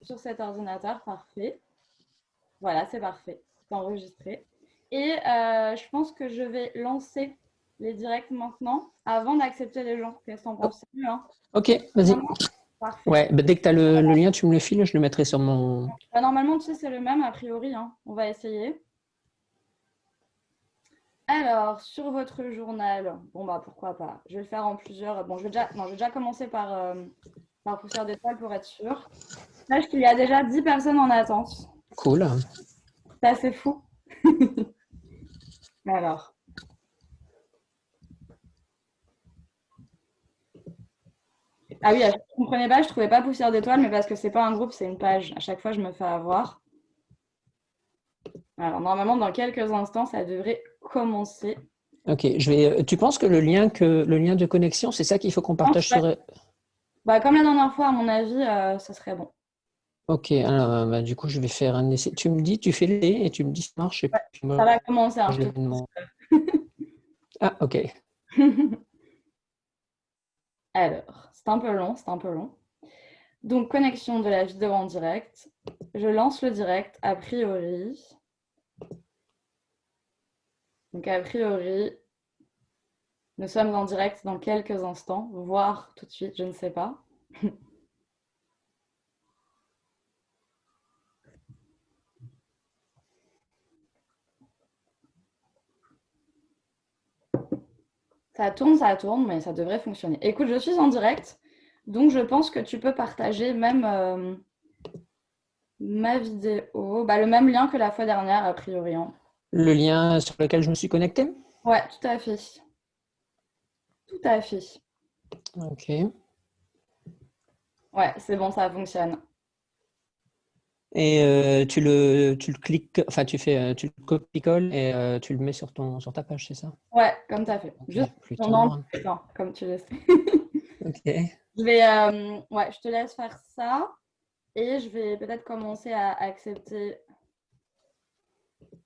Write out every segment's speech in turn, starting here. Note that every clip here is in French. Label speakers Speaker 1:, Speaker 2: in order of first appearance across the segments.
Speaker 1: sur cet ordinateur. Parfait. Voilà, c'est parfait. C'est enregistré. Et je pense que je vais lancer les directs maintenant avant d'accepter les gens. Qu'est-ce que t'en penses? C'est mieux, hein?
Speaker 2: Ok, vas-y.
Speaker 1: Parfait.
Speaker 2: Ouais, bah, dès que tu as le lien, tu me le files, je le mettrai sur mon...
Speaker 1: Bah, normalement, tu sais, c'est le même a priori, hein. On va essayer. Alors, sur votre journal, bon bah pourquoi pas. Je vais le faire en plusieurs. Bon, je vais déjà commencer par poussière d'étoile pour être sûr. Sache qu'il y a déjà 10 personnes en attente.
Speaker 2: Cool.
Speaker 1: C'est assez fou. Alors. Ah oui, je ne comprenais pas, je trouvais pas poussière d'étoile, mais parce que c'est pas un groupe, c'est une page. À chaque fois, je me fais avoir. Alors, normalement, dans quelques instants, ça devrait commencer.
Speaker 2: Ok, je vais... Tu penses que le lien de connexion, c'est ça qu'il faut qu'on
Speaker 1: Non,
Speaker 2: partage sur...
Speaker 1: bah, comme la dernière fois, à mon avis, ça serait bon.
Speaker 2: Ok, alors bah, du coup, je vais faire un essai. Tu me dis, tu fais l'essai et tu me dis si ça marche et
Speaker 1: Ouais,
Speaker 2: puis
Speaker 1: ça
Speaker 2: moi,
Speaker 1: va commencer, hein,
Speaker 2: je
Speaker 1: je
Speaker 2: le
Speaker 1: te
Speaker 2: demande. Ah, ok.
Speaker 1: Alors, c'est un peu long, c'est un peu long. Donc, connexion de la vidéo en direct. Je lance le direct, a priori. Donc, a priori, nous sommes en direct dans quelques instants, voire tout de suite, je ne sais pas. Ça tourne, mais ça devrait fonctionner. Écoute, je suis en direct, donc je pense que tu peux partager même ma vidéo. Bah, le même lien que la fois dernière, a priori, hein.
Speaker 2: Le lien sur lequel je me suis connecté?
Speaker 1: Ouais, tout à fait. Tout à fait.
Speaker 2: Ok.
Speaker 1: Ouais, c'est bon, ça fonctionne.
Speaker 2: Et tu le cliques, enfin tu le copies-colles et tu le mets sur ta page, c'est ça?
Speaker 1: Ouais, comme tu as fait.
Speaker 2: Ok,
Speaker 1: Juste
Speaker 2: plus
Speaker 1: pendant
Speaker 2: tard.
Speaker 1: le temps, comme tu le sais.
Speaker 2: Ok.
Speaker 1: Ouais, je te laisse faire ça et je vais peut-être commencer à accepter.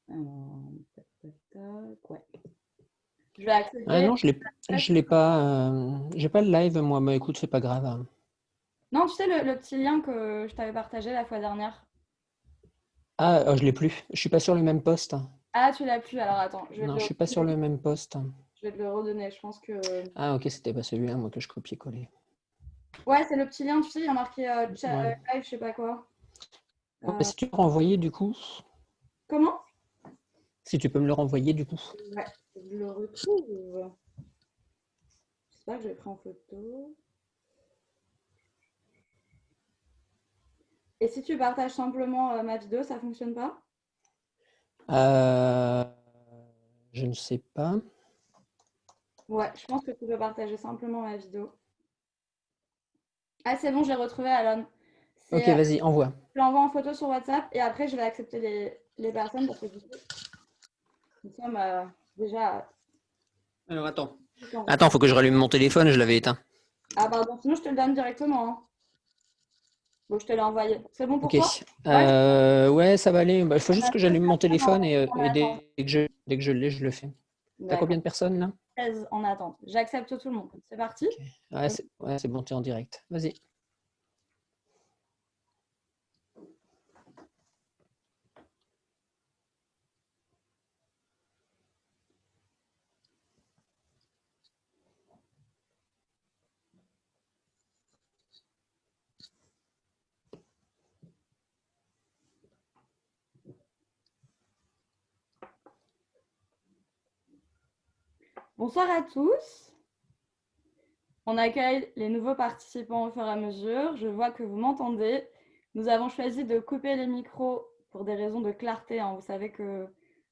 Speaker 1: Tac, tac, tac, ouais. Je vais
Speaker 2: Ah
Speaker 1: accepter.
Speaker 2: non, je l'ai pas, j'ai pas le live moi, mais écoute, c'est pas grave, hein.
Speaker 1: Non, tu sais, le petit lien que je t'avais partagé la fois dernière.
Speaker 2: Ah, je l'ai plus. Je suis pas sur le même poste.
Speaker 1: Ah, tu l'as plus. Alors attends,
Speaker 2: Non, je suis pas sur le même poste.
Speaker 1: je vais te le redonner. Je pense que.
Speaker 2: Ah, ok, c'était pas celui-là, moi, que je copiais-collais.
Speaker 1: Ouais, c'est le petit lien, tu sais, il y a marqué
Speaker 2: Ouais.
Speaker 1: live, je sais pas quoi.
Speaker 2: Ouais, bah,
Speaker 1: Euh,
Speaker 2: si tu peux me renvoyer, du coup.
Speaker 1: comment?
Speaker 2: Si tu peux me le renvoyer, du coup.
Speaker 1: Ouais, je le retrouve. J'espère que je l'ai pris en photo. Et si tu partages simplement ma vidéo, ça fonctionne pas?
Speaker 2: Euh, je ne sais pas.
Speaker 1: Ouais, je pense que tu peux partager simplement ma vidéo. Ah, c'est bon, j'ai retrouvé Alon.
Speaker 2: Ok,
Speaker 1: C'est,
Speaker 2: vas-y, envoie.
Speaker 1: je l'envoie en photo sur WhatsApp et après, je vais accepter les personnes parce que du coup, nous sommes déjà.
Speaker 2: Alors, attends. Attends, faut que je rallume mon téléphone, je l'avais éteint.
Speaker 1: Ah, pardon, sinon je te le donne directement, hein. Bon, je te l'ai envoyé. C'est bon pour
Speaker 2: Ok.
Speaker 1: toi? Ouais,
Speaker 2: Ouais, ça va aller. Bah, il faut
Speaker 1: on
Speaker 2: juste
Speaker 1: a
Speaker 2: que
Speaker 1: 16
Speaker 2: j'allume mon
Speaker 1: personnes
Speaker 2: téléphone
Speaker 1: en
Speaker 2: et
Speaker 1: attente.
Speaker 2: dès que je l'ai, je le fais. T'as
Speaker 1: D'accord,
Speaker 2: combien de personnes là?
Speaker 1: 16 en attente. J'accepte tout le monde. C'est parti?
Speaker 2: Ok. Ouais, c'est bon, t'es en direct. Vas-y.
Speaker 1: Bonsoir à tous. On accueille les nouveaux participants au fur et à mesure. Je vois que vous m'entendez. Nous avons choisi de couper les micros pour des raisons de clarté, hein. Vous savez que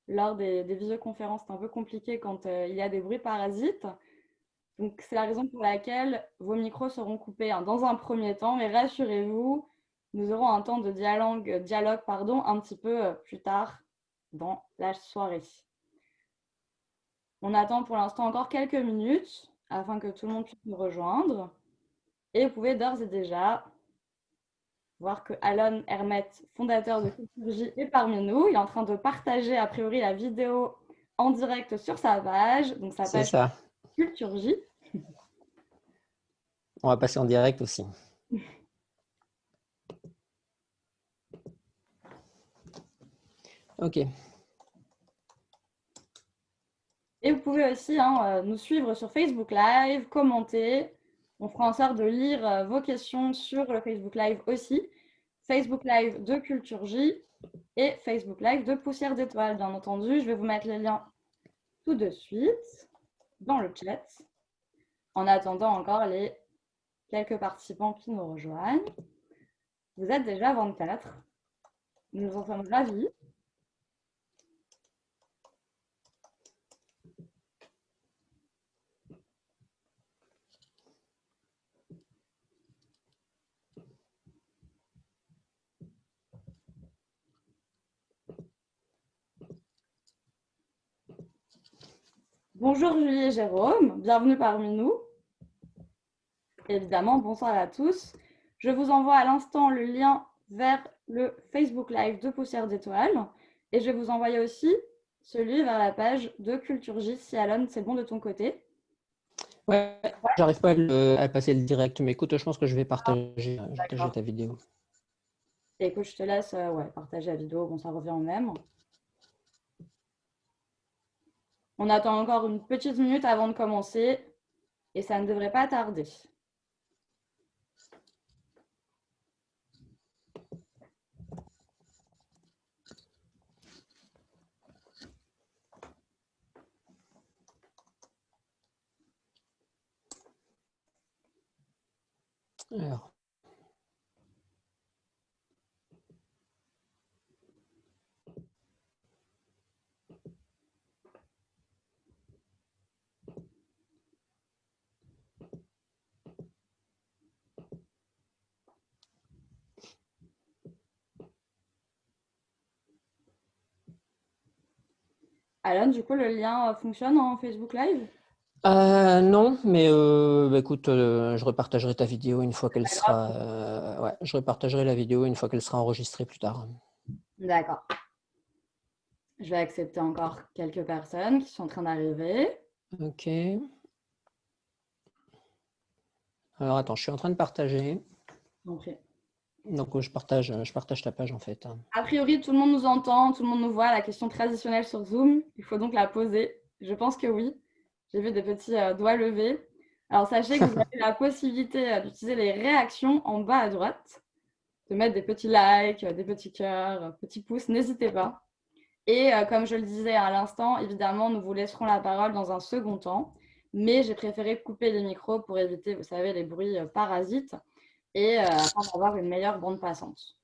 Speaker 1: lors des visioconférences, c'est un peu compliqué quand il y a des bruits parasites. Donc, c'est la raison pour laquelle vos micros seront coupés, hein, dans un premier temps. Mais rassurez-vous, nous aurons un temps de dialogue, pardon, un petit peu plus tard dans la soirée. On attend pour l'instant encore quelques minutes afin que tout le monde puisse nous rejoindre. Et vous pouvez d'ores et déjà voir que Alon Hermet, fondateur de Culture est parmi nous. Il est en train de partager a priori la vidéo en direct sur sa page, donc sa
Speaker 2: C'est
Speaker 1: page
Speaker 2: ça.
Speaker 1: Culture.
Speaker 2: On va passer en direct aussi. Ok.
Speaker 1: Et vous pouvez aussi nous suivre sur Facebook Live, commenter. On fera en sorte de lire vos questions sur le Facebook Live aussi. Facebook Live de Culture J et Facebook Live de Poussière d'étoiles, bien entendu. Je vais vous mettre les liens tout de suite dans le chat, en attendant encore les quelques participants qui nous rejoignent. Vous êtes déjà 24. Nous en sommes ravis. Bonjour Julie et Jérôme, bienvenue parmi nous. Évidemment, bonsoir à tous. Je vous envoie à l'instant le lien vers le Facebook Live de Poussière d'étoiles et je vais vous envoyer aussi celui vers la page de Culture J si Alon, c'est bon de ton côté.
Speaker 2: Ouais, j'arrive pas à passer le direct, mais écoute, je pense que je vais partager ta vidéo.
Speaker 1: Et écoute, je te laisse partager la vidéo, bon, ça revient au même. On attend encore une petite minute avant de commencer et ça ne devrait pas tarder.
Speaker 2: Alors.
Speaker 1: Alon, du coup, le lien fonctionne en Facebook Live?
Speaker 2: Non, mais écoute, je repartagerai ta vidéo une fois qu'elle sera. Ouais, je repartagerai la vidéo une fois qu'elle sera enregistrée plus tard.
Speaker 1: D'accord. Je vais accepter encore quelques personnes qui sont en train d'arriver.
Speaker 2: Ok. Alors attends, je suis en train de partager.
Speaker 1: Okay.
Speaker 2: Donc je partage ta page en fait.
Speaker 1: A priori, tout le monde nous entend, tout le monde nous voit. La question traditionnelle sur Zoom, il faut donc la poser. Je pense que oui. J'ai vu des petits doigts levés. Alors sachez que vous avez la possibilité d'utiliser les réactions en bas à droite, de mettre des petits likes, des petits cœurs, petits pouces, n'hésitez pas. Et comme je le disais à l'instant, évidemment, nous vous laisserons la parole dans un second temps, mais j'ai préféré couper les micros pour éviter, vous savez, les bruits parasites et afin d'avoir une meilleure bande passante.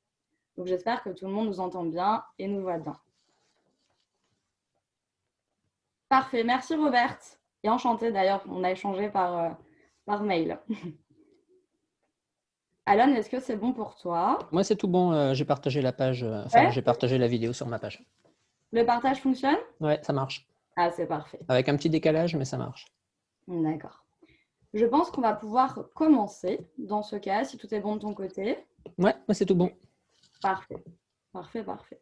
Speaker 1: Donc j'espère que tout le monde nous entend bien et nous voit bien. Parfait, merci Robert. Et enchantée d'ailleurs, on a échangé par mail. Alan, est-ce que c'est bon pour toi?
Speaker 2: Moi, c'est tout bon. J'ai partagé la page.
Speaker 1: Ouais.
Speaker 2: J'ai partagé la vidéo sur ma page.
Speaker 1: Le partage fonctionne?
Speaker 2: Ouais, ça marche.
Speaker 1: Ah, c'est parfait.
Speaker 2: Avec un petit décalage, mais ça marche.
Speaker 1: D'accord. Je pense qu'on va pouvoir commencer dans ce cas, si tout est bon de ton côté.
Speaker 2: Ouais, c'est tout bon.
Speaker 1: Parfait, parfait, parfait.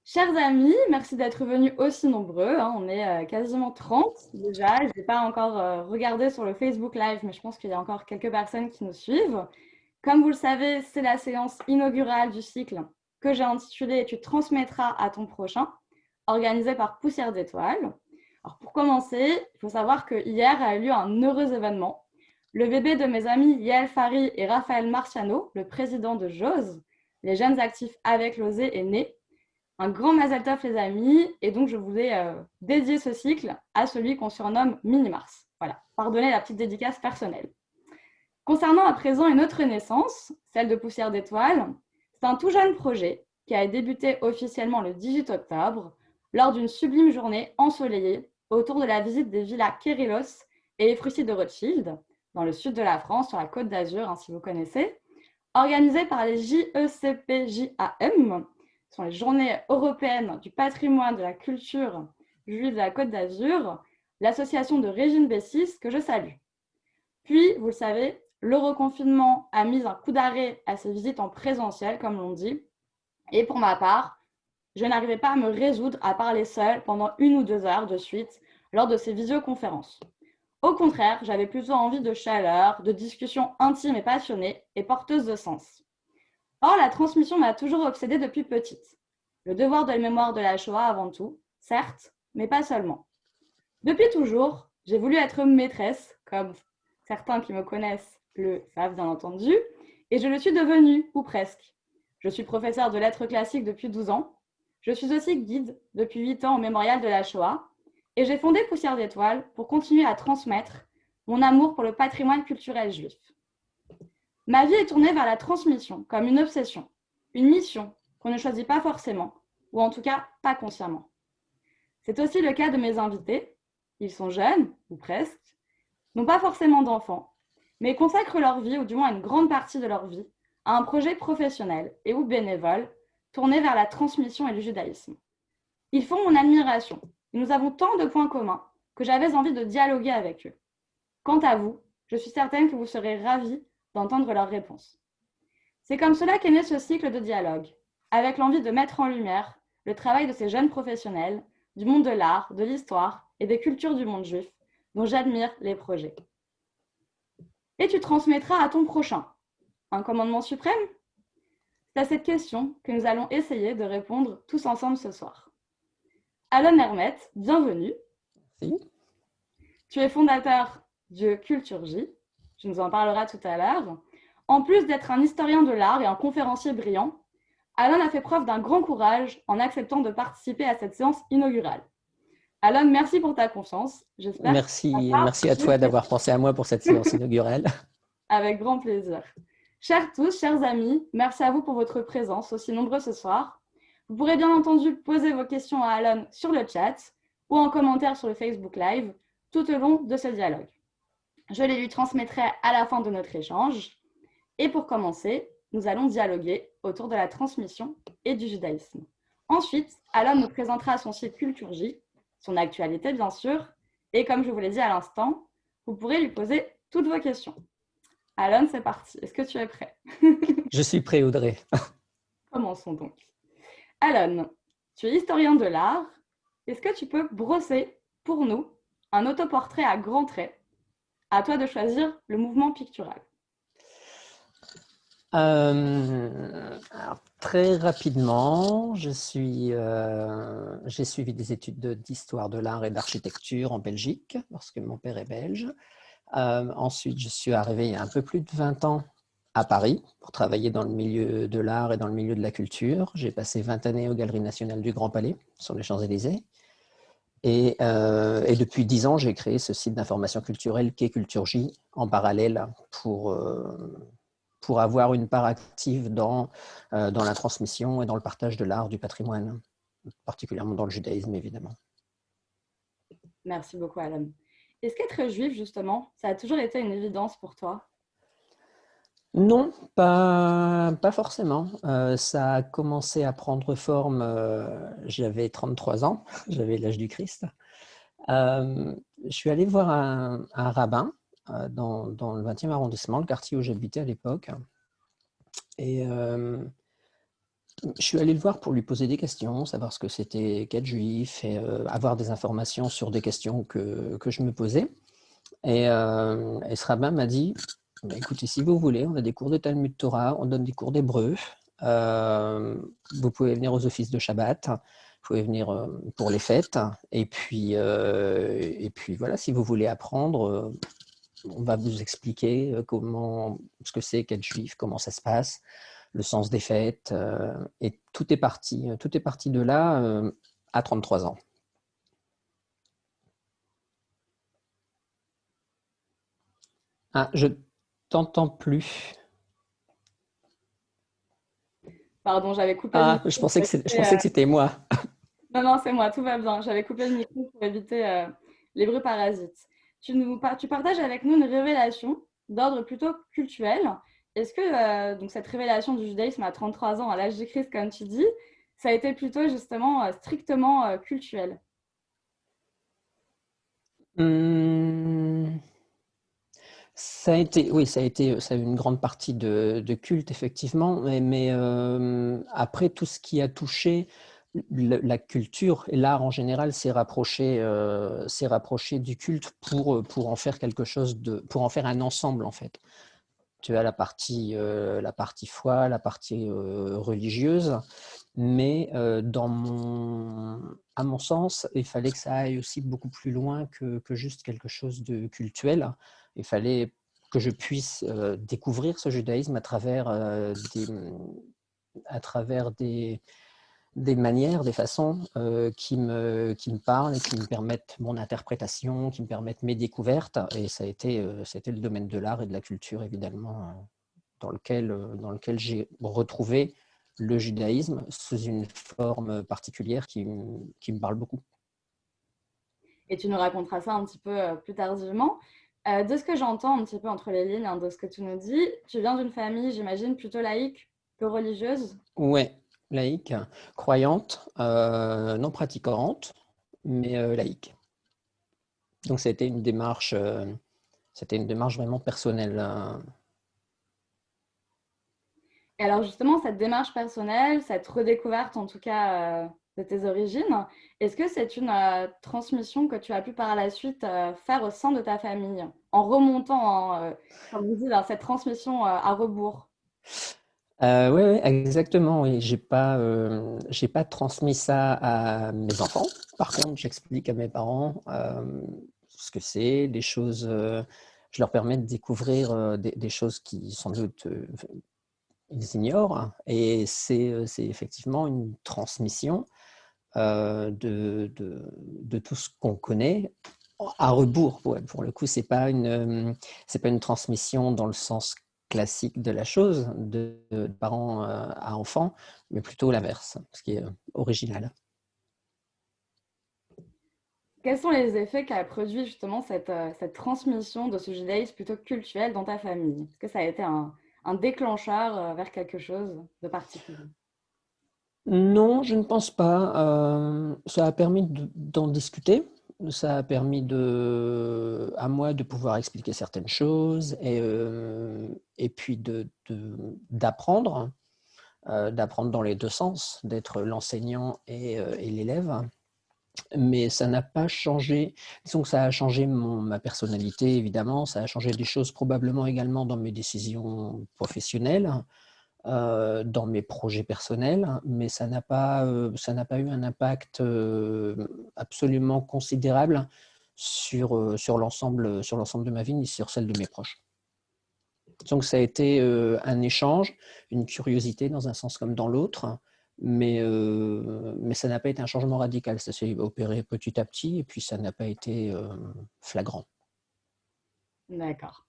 Speaker 1: Chers amis, merci d'être venus aussi nombreux. On est quasiment 30 déjà. Je n'ai pas encore regardé sur le Facebook Live, mais je pense qu'il y a encore quelques personnes qui nous suivent. Comme vous le savez, c'est la séance inaugurale du cycle que j'ai intitulé « Tu transmettras à ton prochain », organisée par Poussière d'étoiles. Alors pour commencer, il faut savoir que hier a eu lieu un heureux événement. Le bébé de mes amis Yael Fari et Raphaël Marciano, le président de JOSE, les jeunes actifs avec l'OSE, est né. Un grand Mazel Tov les amis, et donc je voulais dédier ce cycle à celui qu'on surnomme Mini-Mars. Voilà, pardonnez la petite dédicace personnelle. Concernant à présent une autre naissance, celle de Poussière d'étoiles, c'est un tout jeune projet qui a débuté officiellement le 18 octobre lors d'une sublime journée ensoleillée autour de la visite des villas Kérylos et Efrussi de Rothschild, dans le sud de la France, sur la Côte d'Azur, si vous connaissez, organisée par les JECPJAM, qui sont les Journées européennes du patrimoine de la culture juive de la Côte d'Azur, l'association de Régine Bessis, que je salue. Puis, vous le savez, le reconfinement a mis un coup d'arrêt à ces visites en présentiel, comme l'on dit. Et pour ma part, je n'arrivais pas à me résoudre à parler seule pendant 1 ou 2 heures de suite lors de ces visioconférences. Au contraire, j'avais plutôt envie de chaleur, de discussions intimes et passionnées et porteuses de sens. Or, la transmission m'a toujours obsédée depuis petite. Le devoir de la mémoire de la Shoah avant tout, certes, mais pas seulement. Depuis toujours, j'ai voulu être maîtresse, comme certains qui me connaissent le savent bien entendu, et je le suis devenue, ou presque. Je suis professeure de lettres classiques depuis 12 ans. Je suis aussi guide depuis 8 ans au mémorial de la Shoah, et j'ai fondé Poussière d'étoiles pour continuer à transmettre mon amour pour le patrimoine culturel juif. Ma vie est tournée vers la transmission, comme une obsession, une mission qu'on ne choisit pas forcément, ou en tout cas pas consciemment. C'est aussi le cas de mes invités. Ils sont jeunes, ou presque, n'ont pas forcément d'enfants, mais consacrent leur vie, ou du moins une grande partie de leur vie, à un projet professionnel et ou bénévole tourné vers la transmission et le judaïsme. Ils font mon admiration, et nous avons tant de points communs que j'avais envie de dialoguer avec eux. Quant à vous, je suis certaine que vous serez ravis d'entendre leurs réponses. C'est comme cela qu'est né ce cycle de dialogue, avec l'envie de mettre en lumière le travail de ces jeunes professionnels du monde de l'art, de l'histoire et des cultures du monde juif, dont j'admire les projets. Et tu transmettras à ton prochain un commandement suprême? C'est à cette question que nous allons essayer de répondre tous ensemble ce soir. Alon Hermet, bienvenue.
Speaker 2: Merci.
Speaker 1: Tu es fondateur de Culture J, tu nous en parleras tout à l'heure. En plus d'être un historien de l'art et un conférencier brillant, Alon a fait preuve d'un grand courage en acceptant de participer à cette séance inaugurale. Alon, merci pour ta confiance.
Speaker 2: Merci à toi d'avoir pensé à moi pour cette séance inaugurale.
Speaker 1: Avec grand plaisir. Chers tous, chers amis, merci à vous pour votre présence, aussi nombreux ce soir. Vous pourrez bien entendu poser vos questions à Alon sur le chat ou en commentaire sur le Facebook Live tout au long de ce dialogue. Je les lui transmettrai à la fin de notre échange. Et pour commencer, nous allons dialoguer autour de la transmission et du judaïsme. Ensuite, Alon nous présentera son site Culture J, son actualité bien sûr, et comme je vous l'ai dit à l'instant, vous pourrez lui poser toutes vos questions. Alon, c'est parti. Est-ce que tu es prêt?
Speaker 2: Je suis prêt, Audrey.
Speaker 1: Commençons donc. Alon, tu es historien de l'art. Est-ce que tu peux brosser pour nous un autoportrait à grands traits? À toi de choisir le mouvement pictural.
Speaker 2: Alors, très rapidement, j'ai suivi des études d'histoire de l'art et d'architecture en Belgique, parce que mon père est belge. Ensuite, je suis arrivé il y a un peu plus de 20 ans à Paris pour travailler dans le milieu de l'art et dans le milieu de la culture. J'ai passé 20 années aux Galeries nationales du Grand Palais, sur les Champs-Élysées. Et depuis 10 ans, j'ai créé ce site d'information culturelle qu'est Culture J en parallèle pour avoir une part active dans la transmission et dans le partage de l'art, du patrimoine, particulièrement dans le judaïsme, évidemment.
Speaker 1: Merci beaucoup, Alon. Est-ce qu'être juif, justement, ça a toujours été une évidence pour toi?
Speaker 2: Non, pas forcément. Ça a commencé à prendre forme, j'avais 33 ans, j'avais l'âge du Christ. Je suis allé voir un rabbin dans le 20e arrondissement, le quartier où j'habitais à l'époque. Et je suis allé le voir pour lui poser des questions, savoir ce que c'était qu'être juif et avoir des informations sur des questions que je me posais. Et ce rabbin m'a dit, bah, écoutez, si vous voulez, on a des cours de Talmud Torah, on donne des cours d'hébreu, vous pouvez venir aux offices de Shabbat, vous pouvez venir pour les fêtes, et puis voilà, si vous voulez apprendre, on va vous expliquer ce que c'est qu'être juif, comment ça se passe, le sens des fêtes, et tout est parti de là à 33 ans. Ah, je t'entends plus.
Speaker 1: Pardon, j'avais coupé le micro.
Speaker 2: Je pensais que c'était moi.
Speaker 1: Non, c'est moi, tout va bien. J'avais coupé le micro pour éviter les bruits parasites. Tu partages avec nous une révélation d'ordre plutôt cultuel. Est-ce que donc cette révélation du judaïsme à 33 ans, à l'âge du Christ, comme tu dis, ça a été plutôt justement strictement cultuel?
Speaker 2: Ça a eu une grande partie de culte, effectivement, mais après, tout ce qui a touché la culture et l'art en général s'est rapproché du culte pour en faire quelque chose pour en faire un ensemble, en fait. Tu as la partie foi, la partie religieuse, Mais à mon sens, il fallait que ça aille aussi beaucoup plus loin que juste quelque chose de cultuel. Il fallait que je puisse découvrir ce judaïsme à travers des manières, des façons qui me parlent et qui me permettent mon interprétation, qui me permettent mes découvertes. Et c'était le domaine de l'art et de la culture, évidemment, dans lequel j'ai retrouvé le judaïsme sous une forme particulière qui me parle beaucoup.
Speaker 1: Et tu nous raconteras ça un petit peu plus tardivement. De ce que j'entends un petit peu entre les lignes, hein, de ce que tu nous dis, tu viens d'une famille, j'imagine, plutôt laïque que religieuse.
Speaker 2: Ouais, laïque, croyante, non pratiquante, mais laïque. Donc c'était une démarche vraiment personnelle.
Speaker 1: Et alors justement, cette démarche personnelle, cette redécouverte en tout cas de tes origines, est-ce que c'est une transmission que tu as pu par la suite faire au sein de ta famille, en remontant, hein, comme vous dites, dans cette transmission à rebours?
Speaker 2: Oui, ouais, exactement. Oui. J'ai pas transmis ça à mes enfants. Par contre, j'explique à mes parents ce que c'est, les choses. Je leur permets de découvrir des choses qui sans doute ils ignorent. Et c'est effectivement une transmission de tout ce qu'on connaît à rebours. Pour le coup, c'est pas une transmission dans le sens classique de la chose, de parents à enfants, mais plutôt l'inverse, ce qui est original.
Speaker 1: Quels sont les effets qu'a produit justement cette transmission de ce judaïsme plutôt cultuel dans ta famille? Est-ce que ça a été un déclencheur vers quelque chose de particulier?
Speaker 2: Non, je ne pense pas. Ça a permis d'en discuter. Ça a permis à moi de pouvoir expliquer certaines choses et puis d'apprendre, d'apprendre dans les deux sens, d'être l'enseignant et l'élève. Mais ça n'a pas changé. Disons que ça a changé ma personnalité, évidemment. Ça a changé des choses probablement également dans mes décisions professionnelles, dans mes projets personnels, mais ça n'a pas eu un impact absolument considérable sur l'ensemble de ma vie, ni sur celle de mes proches. Donc ça a été un échange, une curiosité dans un sens comme dans l'autre, mais ça n'a pas été un changement radical. Ça s'est opéré petit à petit et puis ça n'a pas été flagrant.
Speaker 1: D'accord.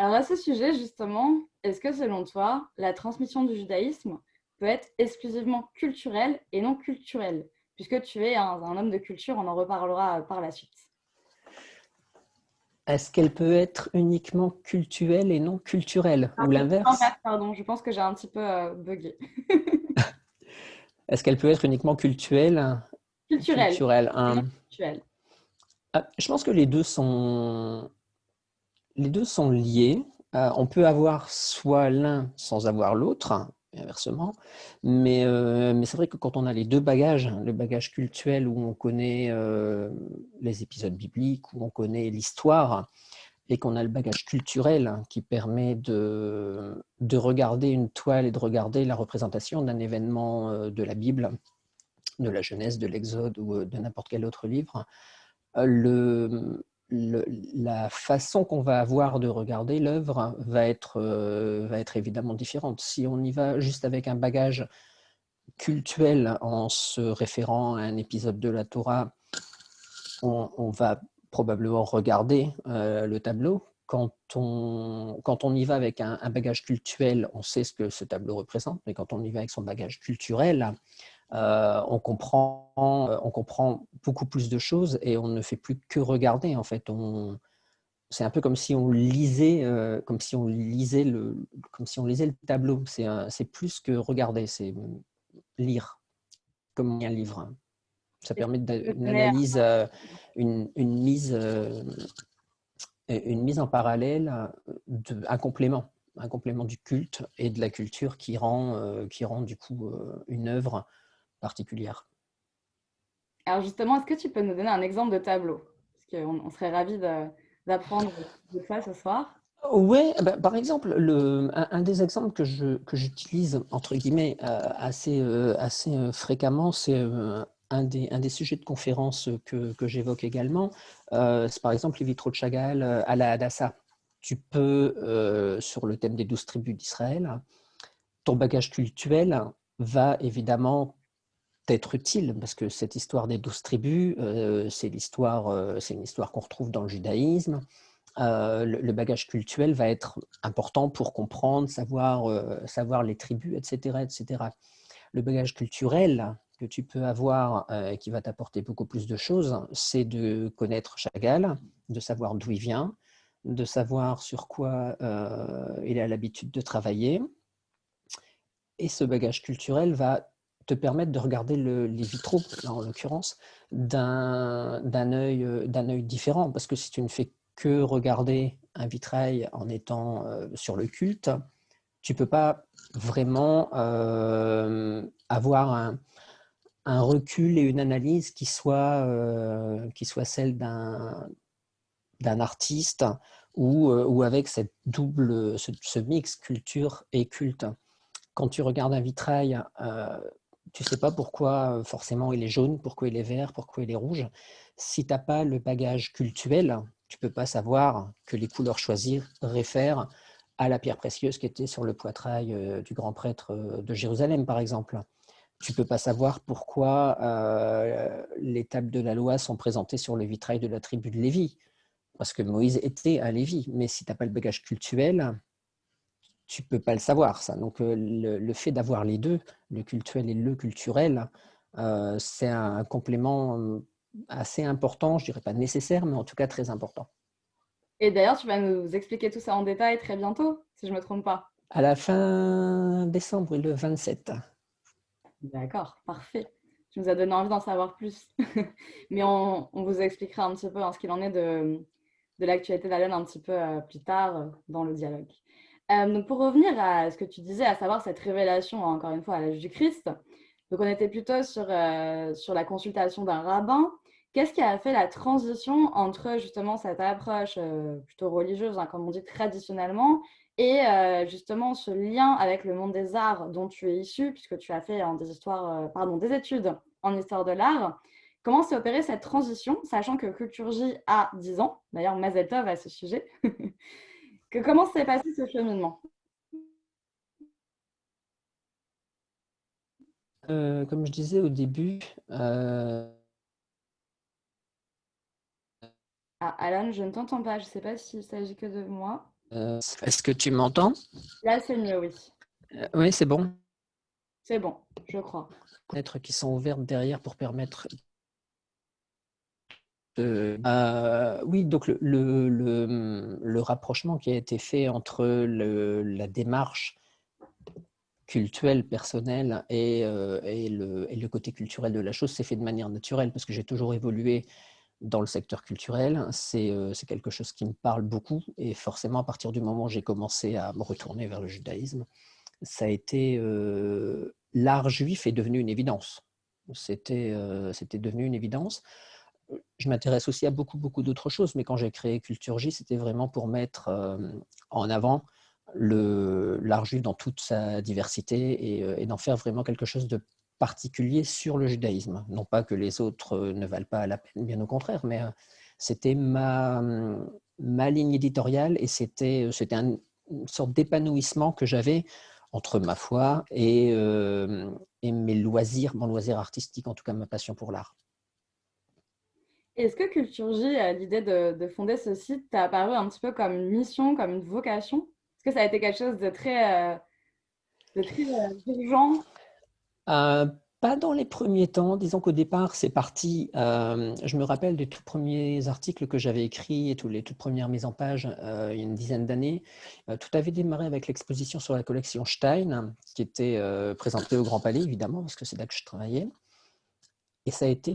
Speaker 1: Alors à ce sujet, justement, est-ce que selon toi, la transmission du judaïsme peut être exclusivement culturelle et non culturelle? Puisque tu es un homme de culture, on en reparlera par la suite.
Speaker 2: Est-ce qu'elle peut être uniquement cultuelle et non culturelle, ou l'inverse?
Speaker 1: L'inverse, pardon, je pense que j'ai un petit peu bugué.
Speaker 2: Est-ce qu'elle peut être uniquement cultuelle ou
Speaker 1: Culturelle
Speaker 2: culturelle?
Speaker 1: et non culturelle.
Speaker 2: Je pense que les deux sont liés. On peut avoir soit l'un sans avoir l'autre, et inversement. Mais c'est vrai que quand on a les deux bagages, le bagage cultuel où on connaît les épisodes bibliques, où on connaît l'histoire, et qu'on a le bagage culturel qui permet de regarder une toile et de regarder la représentation d'un événement de la Bible, de la Genèse, de l'Exode ou de n'importe quel autre livre, le, la façon qu'on va avoir de regarder l'œuvre va être évidemment différente. Si on y va juste avec un bagage cultuel en se référant à un épisode de la Torah, on va probablement regarder le tableau. Quand on y va avec un bagage cultuel, on sait ce que ce tableau représente, mais quand on y va avec son bagage culturel, on comprend beaucoup plus de choses et on ne fait plus que regarder. En fait, c'est un peu comme si on lisait, comme si on lisait le tableau. C'est plus que regarder, c'est lire comme un livre. Ça
Speaker 1: Et
Speaker 2: permet
Speaker 1: je
Speaker 2: une
Speaker 1: connais
Speaker 2: analyse, une mise en parallèle, un complément du culte et de la culture qui rend du coup une œuvre particulière.
Speaker 1: Alors justement, est-ce que tu peux nous donner un exemple de tableau? Parce qu'on serait ravis d'apprendre de ça ce soir.
Speaker 2: Ouais, bah, par exemple, un des exemples que j'utilise, entre guillemets, assez fréquemment, c'est un des sujets de conférence que j'évoque également. C'est par exemple les vitraux de Chagall à la Hadassah. Tu peux, sur le thème des 12 tribus d'Israël, ton bagage culturel va évidemment t'être utile, parce que cette histoire des 12 tribus, c'est une histoire qu'on retrouve dans le judaïsme. Le bagage cultuel va être important pour comprendre, savoir les tribus, etc., etc. Le bagage culturel que tu peux avoir, qui va t'apporter beaucoup plus de choses, c'est de connaître Chagall, de savoir d'où il vient, de savoir sur quoi il a l'habitude de travailler. Et ce bagage culturel va te permettre de regarder les vitraux, là, en l'occurrence, d'un œil différent. Parce que si tu ne fais que regarder un vitrail en étant sur le culte, tu ne peux pas vraiment avoir un recul et une analyse qui soit celle d'un artiste ou avec cette ce mix culture et culte. Quand tu regardes un vitrail, tu ne sais pas pourquoi forcément il est jaune, pourquoi il est vert, pourquoi il est rouge. Si tu n'as pas le bagage cultuel, tu ne peux pas savoir que les couleurs choisies réfèrent à la pierre précieuse qui était sur le poitrail du grand prêtre de Jérusalem, par exemple. Tu ne peux pas savoir pourquoi les tables de la loi sont présentées sur le vitrail de la tribu de Lévi, parce que Moïse était à Lévi. Mais si tu n'as pas le bagage cultuel, tu peux pas le savoir, ça. Donc, le fait d'avoir les deux, le cultuel et le culturel, c'est un complément assez important, je dirais pas nécessaire, mais en tout cas très important.
Speaker 1: Et d'ailleurs, tu vas nous expliquer tout ça en détail très bientôt, si je ne me trompe pas.
Speaker 2: À la fin décembre, le 27.
Speaker 1: D'accord, parfait. Tu nous as donné envie d'en savoir plus. Mais on vous expliquera un petit peu ce qu'il en est de l'actualité d'Allen un petit peu plus tard dans le dialogue. Donc pour revenir à ce que tu disais, à savoir cette révélation, encore une fois, à l'âge du Christ, donc on était plutôt sur la consultation d'un rabbin. Qu'est-ce qui a fait la transition entre justement cette approche plutôt religieuse, comme on dit traditionnellement, et justement ce lien avec le monde des arts dont tu es issu, puisque tu as fait des études en histoire de l'art? Comment s'est opérée cette transition, sachant que Culture J a 10 ans, d'ailleurs Mazel Tov à ce sujet, comment s'est passé ce cheminement?
Speaker 2: Comme je disais au début,
Speaker 1: Ah, Alan, je ne t'entends pas, je ne sais pas s'il s'agit que de moi.
Speaker 2: est-ce que tu m'entends?
Speaker 1: Là, c'est mieux, oui.
Speaker 2: Oui, c'est bon.
Speaker 1: C'est bon, je crois.
Speaker 2: Fenêtres qui sont ouvertes derrière pour permettre oui, donc le rapprochement qui a été fait entre la démarche cultuelle, personnelle et le côté culturel de la chose s'est fait de manière naturelle parce que j'ai toujours évolué dans le secteur culturel. C'est quelque chose qui me parle beaucoup et forcément à partir du moment où j'ai commencé à me retourner vers le judaïsme, ça a été l'art juif est devenu une évidence. C'était devenu une évidence. Je m'intéresse aussi à beaucoup d'autres choses, mais quand j'ai créé Culture J, c'était vraiment pour mettre en avant l'art juif dans toute sa diversité et d'en faire vraiment quelque chose de particulier sur le judaïsme. Non pas que les autres ne valent pas la peine, bien au contraire, mais c'était ma ligne éditoriale et c'était une sorte d'épanouissement que j'avais entre ma foi et mes loisirs, mon loisir artistique, en tout cas ma passion pour l'art.
Speaker 1: Est-ce que Culture J, l'idée de fonder ce site, t'a apparu un petit peu comme une mission, comme une vocation? Est-ce que ça a été quelque chose de très urgent?
Speaker 2: Euh, Pas dans les premiers temps. Disons qu'au départ, c'est parti. Je me rappelle des tout premiers articles que j'avais écrits et les toutes premières mises en page il y a une dizaine d'années. Tout avait démarré avec l'exposition sur la collection Stein, qui était présentée au Grand Palais, évidemment, parce que c'est là que je travaillais. Et ça a été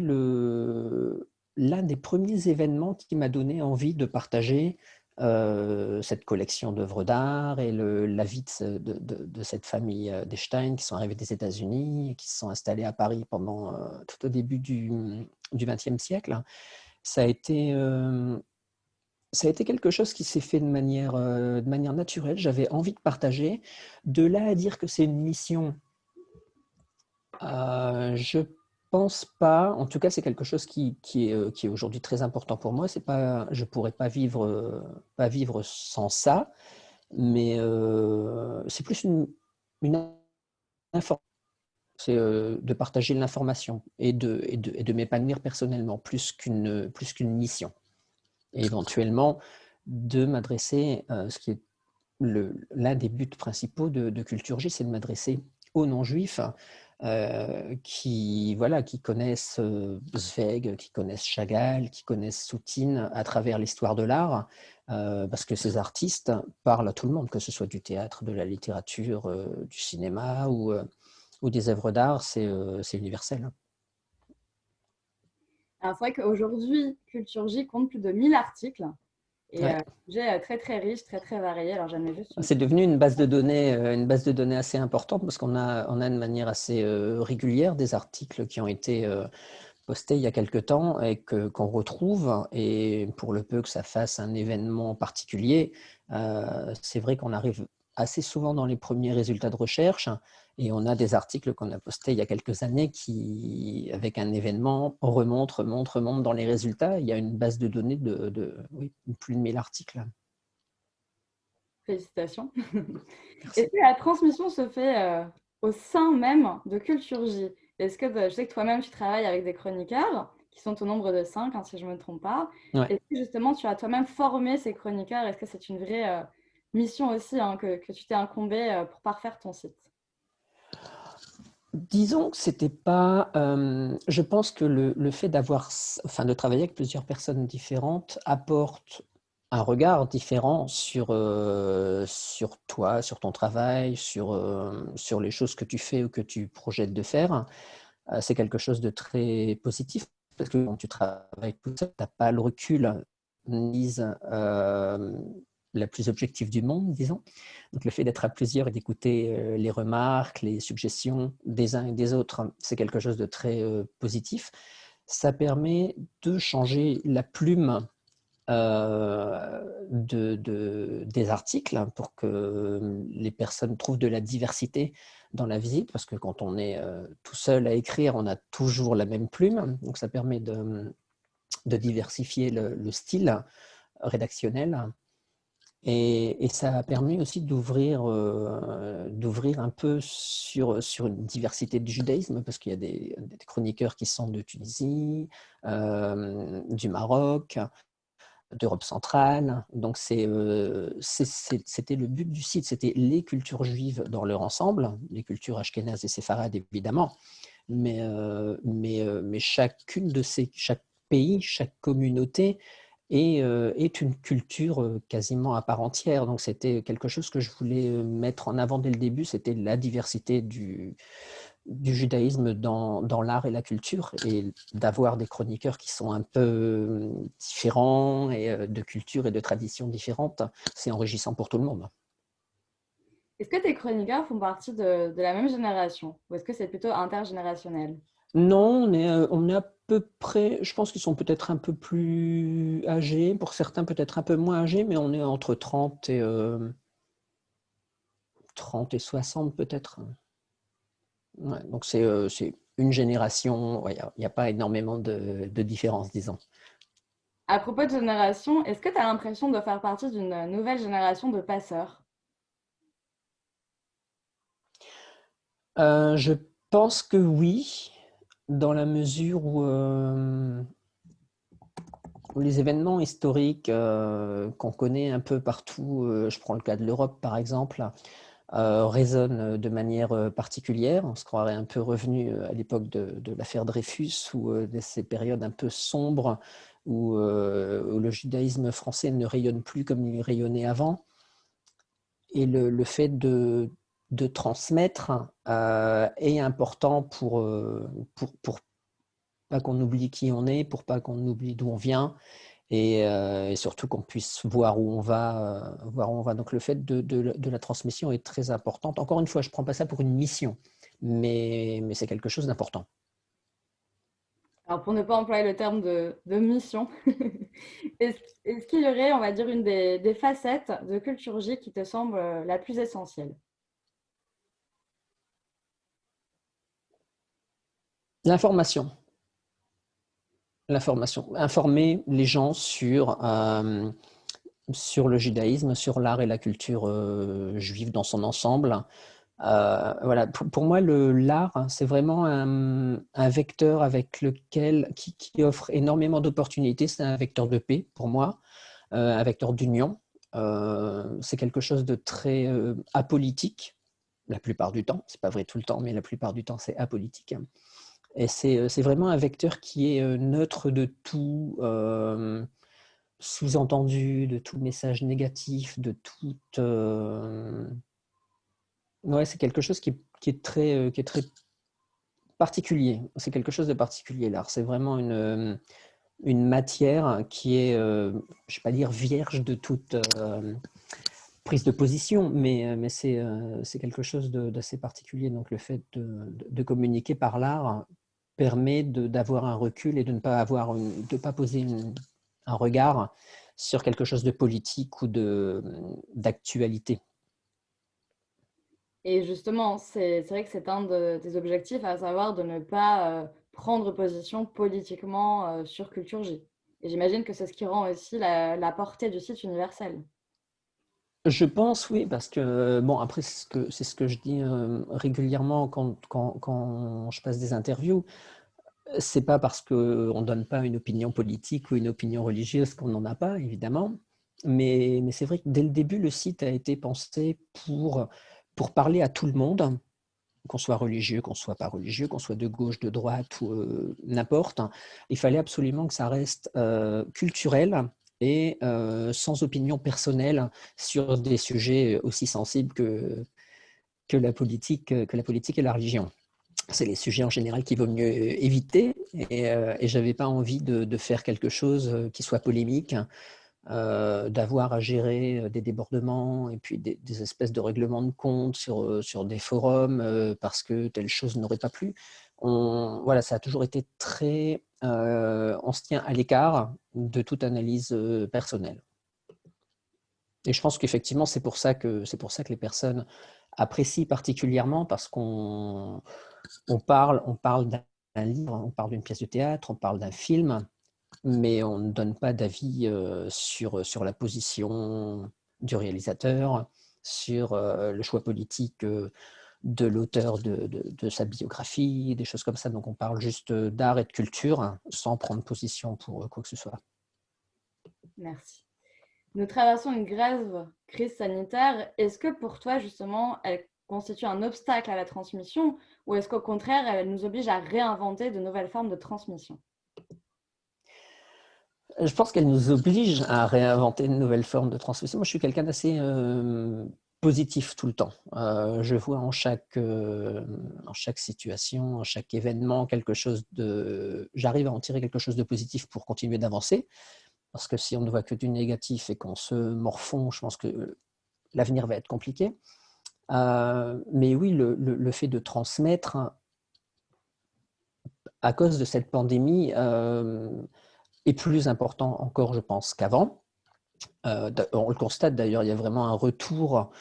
Speaker 2: l'un des premiers événements qui m'a donné envie de partager cette collection d'œuvres d'art et la vie de cette famille des Stein qui sont arrivés des États-Unis et qui se sont installés à Paris pendant tout au début du XXe siècle. Ça a été Ça a été quelque chose qui s'est fait de manière naturelle. J'avais envie de partager. De là à dire que c'est une mission, je pense pas. En tout cas, c'est quelque chose qui est aujourd'hui très important pour moi. C'est pas, je pourrais pas vivre sans ça, mais c'est plus une information. C'est de partager l'information et de m'épanouir personnellement, plus qu'une mission. Et éventuellement, de m'adresser, ce qui est l'un des buts principaux de Culture J, c'est de m'adresser aux non-juifs qui connaissent Zweig, qui connaissent Chagall, qui connaissent Soutine à travers l'histoire de l'art, parce que ces artistes parlent à tout le monde, que ce soit du théâtre, de la littérature, du cinéma ou des œuvres d'art, c'est universel.
Speaker 1: Alors, c'est vrai qu'aujourd'hui, Culture J compte plus de 1000 articles et
Speaker 2: Ouais.
Speaker 1: sujet très très riche, très très varié. Alors, j'en ai juste une.
Speaker 2: C'est devenu une base de données assez importante parce qu'on a de manière assez régulière des articles qui ont été postés il y a quelque temps et qu'on retrouve. Et pour le peu que ça fasse un événement particulier, c'est vrai qu'on arrive assez souvent dans les premiers résultats de recherche et on a des articles qu'on a postés il y a quelques années qui, avec un événement, remontent dans les résultats. Il y a une base de données oui, plus de 1000 articles.
Speaker 1: Félicitations. Est-ce
Speaker 2: Merci.
Speaker 1: que la transmission se fait au sein même de Culture J? Est-ce que je sais que toi-même tu travailles avec des chroniqueurs qui sont au nombre de 5, hein, si je ne me trompe pas.
Speaker 2: Ouais.
Speaker 1: Est-ce que justement tu as toi-même formé ces chroniqueurs? Est-ce que c'est une vraie mission aussi, hein, que tu t'es incombé pour parfaire ton site?
Speaker 2: Disons que c'était pas. Je pense que le fait enfin, de travailler avec plusieurs personnes différentes apporte un regard différent sur toi, sur ton travail, sur les choses que tu fais ou que tu projettes de faire. C'est quelque chose de très positif parce que quand tu travailles tout seul, tu n'as pas le recul ni la plus objective du monde, disons. Donc le fait d'être à plusieurs et d'écouter les remarques, les suggestions des uns et des autres, c'est quelque chose de très positif. Ça permet de changer la plume des articles pour que les personnes trouvent de la diversité dans la visite, parce que quand on est tout seul à écrire, on a toujours la même plume, donc ça permet de diversifier le style rédactionnel. Et ça a permis aussi d'ouvrir un peu sur une diversité du judaïsme, parce qu'il y a des chroniqueurs qui sont de Tunisie, du Maroc, d'Europe centrale. Donc c'était le but du site, c'était les cultures juives dans leur ensemble, les cultures ashkénazes et séfarades évidemment, mais chaque pays, chaque communauté est une culture quasiment à part entière. Donc c'était quelque chose que je voulais mettre en avant dès le début, c'était la diversité du judaïsme dans l'art et la culture, et d'avoir des chroniqueurs qui sont un peu différents et de culture et de traditions différentes, c'est enrichissant pour tout le monde.
Speaker 1: Est-ce que tes chroniqueurs font partie de la même génération ou est-ce que c'est plutôt intergénérationnel?
Speaker 2: Non, on est à peu près, je pense qu'ils sont peut-être un peu plus âgés, pour certains peut-être un peu moins âgés, mais on est entre 30 et 60 peut-être. Ouais, donc c'est une génération, il n'y a pas énormément de différence, disons.
Speaker 1: À propos de génération, est-ce que tu as l'impression de faire partie d'une nouvelle génération de passeurs?
Speaker 2: Je pense que oui, dans la mesure où les événements historiques qu'on connaît un peu partout, je prends le cas de l'Europe par exemple, résonnent de manière particulière. On se croirait un peu revenu à l'époque de l'affaire Dreyfus ou de ces périodes un peu sombres où le judaïsme français ne rayonne plus comme il rayonnait avant. Et le fait de transmettre est important pour pas qu'on oublie qui on est, pour pas qu'on oublie d'où on vient, et surtout qu'on puisse voir où on va, voir où on va. Donc le fait de la transmission est très importante. Encore une fois, je ne prends pas ça pour une mission, mais c'est quelque chose d'important.
Speaker 1: Alors, pour ne pas employer le terme de mission, est-ce qu'il y aurait, on va dire, une des facettes de Culture J qui te semble la plus essentielle?
Speaker 2: L'information. L'information. Informer les gens sur le judaïsme, sur l'art et la culture juive dans son ensemble. Voilà. Pour moi, l'art, hein, c'est vraiment un vecteur avec qui offre énormément d'opportunités. C'est un vecteur de paix pour moi, un vecteur d'union. C'est quelque chose de très apolitique la plupart du temps. C'est pas vrai tout le temps, mais la plupart du temps, c'est apolitique. Et c'est vraiment un vecteur qui est neutre de tout sous-entendu, de tout message négatif, de tout. Ouais, c'est quelque chose qui est très particulier. C'est quelque chose de particulier, l'art. C'est vraiment une matière qui est, je ne vais pas dire vierge de toute prise de position, mais c'est quelque chose d'assez particulier. Donc le fait de communiquer par l'art permet d'avoir un recul et de ne pas pas poser un regard sur quelque chose de politique ou d'actualité.
Speaker 1: Et justement, c'est vrai que c'est un de tes objectifs, à savoir de ne pas prendre position politiquement sur Culture J. Et j'imagine que c'est ce qui rend aussi la portée du site universel.
Speaker 2: Je pense, oui, parce que, bon, après, c'est ce que je dis régulièrement quand je passe des interviews. C'est pas parce qu'on ne donne pas une opinion politique ou une opinion religieuse qu'on n'en a pas, évidemment. Mais c'est vrai que dès le début, le site a été pensé pour parler à tout le monde, qu'on soit religieux, qu'on soit pas religieux, qu'on soit de gauche, de droite ou n'importe. Il fallait absolument que ça reste culturel et sans opinion personnelle sur des sujets aussi sensibles que la politique et la religion. C'est les sujets en général qu'il vaut mieux éviter et je n'avais pas envie de faire quelque chose qui soit polémique, d'avoir à gérer des débordements et puis des espèces de règlements de compte sur des forums parce que telle chose n'aurait pas plu. Voilà, ça a toujours été très... on se tient à l'écart de toute analyse personnelle. Et je pense qu'effectivement, c'est pour ça que les personnes apprécient particulièrement parce on parle d'un livre, on parle d'une pièce de théâtre, on parle d'un film, mais on ne donne pas d'avis sur la position du réalisateur, sur le choix politique de l'auteur de sa biographie, des choses comme ça. Donc on parle juste d'art et de culture sans prendre position pour quoi que ce soit.
Speaker 1: Merci. Nous traversons une grave crise sanitaire. Est-ce que pour toi, justement, elle constitue un obstacle à la transmission ou est-ce qu'au contraire, elle nous oblige à réinventer de nouvelles formes de transmission?
Speaker 2: Je pense qu'elle nous oblige à réinventer une nouvelle forme de transmission. Moi, je suis quelqu'un d'assez positif tout le temps. Je vois en chaque situation, en chaque événement, quelque chose de... J'arrive à en tirer quelque chose de positif pour continuer d'avancer. Parce que si on ne voit que du négatif et qu'on se morfond, je pense que l'avenir va être compliqué. Mais oui, le fait de transmettre, à cause de cette pandémie, est plus important encore, je pense, qu'avant. On le constate d'ailleurs, il y a vraiment un retour,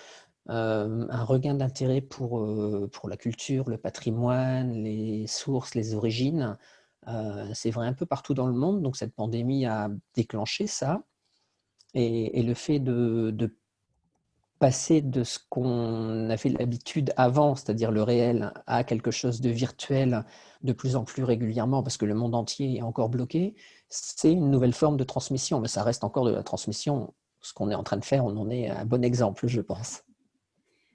Speaker 2: un regain d'intérêt pour la culture, le patrimoine, les sources, les origines. C'est vrai un peu partout dans le monde, donc cette pandémie a déclenché ça. Et le fait de passer de ce qu'on avait l'habitude avant, c'est-à-dire le réel, à quelque chose de virtuel de plus en plus régulièrement, parce que le monde entier est encore bloqué, c'est une nouvelle forme de transmission, mais ça reste encore de la transmission. Ce qu'on est en train de faire, on en est un bon exemple, je pense.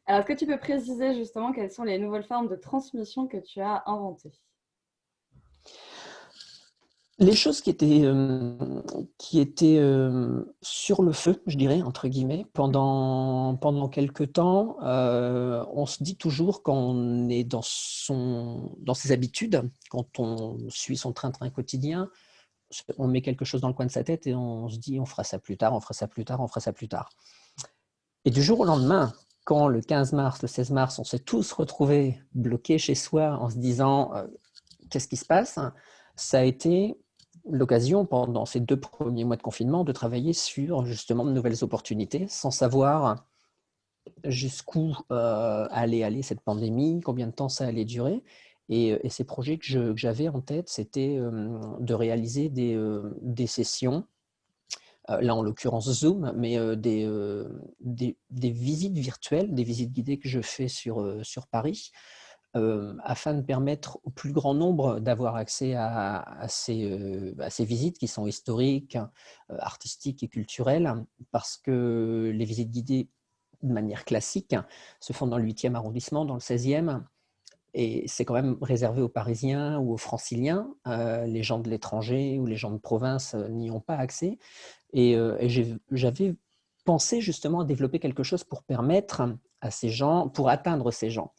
Speaker 1: Alors, est-ce que tu peux préciser justement quelles sont les nouvelles formes de transmission que tu as inventées?
Speaker 2: Les choses qui étaient sur le feu, je dirais, entre guillemets, pendant quelques temps, on se dit toujours quand on est dans ses habitudes, quand on suit son train-train quotidien, on met quelque chose dans le coin de sa tête et on se dit on fera ça plus tard, on fera ça plus tard, on fera ça plus tard. Et du jour au lendemain, quand le 15 mars, le 16 mars, on s'est tous retrouvés bloqués chez soi en se disant qu'est-ce qui se passe? Ça a été l'occasion, pendant ces 2 premiers mois de confinement, de travailler sur justement de nouvelles opportunités, sans savoir jusqu'où allait aller cette pandémie, combien de temps ça allait durer. Et ces projets que j'avais en tête, c'était de réaliser des sessions, là en l'occurrence Zoom, mais des visites virtuelles, des visites guidées que je fais sur Paris, afin de permettre au plus grand nombre d'avoir accès à ces visites qui sont historiques, artistiques et culturelles, parce que les visites guidées, de manière classique, se font dans le 8e arrondissement, dans le 16e, et c'est quand même réservé aux Parisiens ou aux Franciliens. Les gens de l'étranger ou les gens de province n'y ont pas accès. Et j'avais pensé justement à développer quelque chose pour permettre à ces gens, pour atteindre ces gens.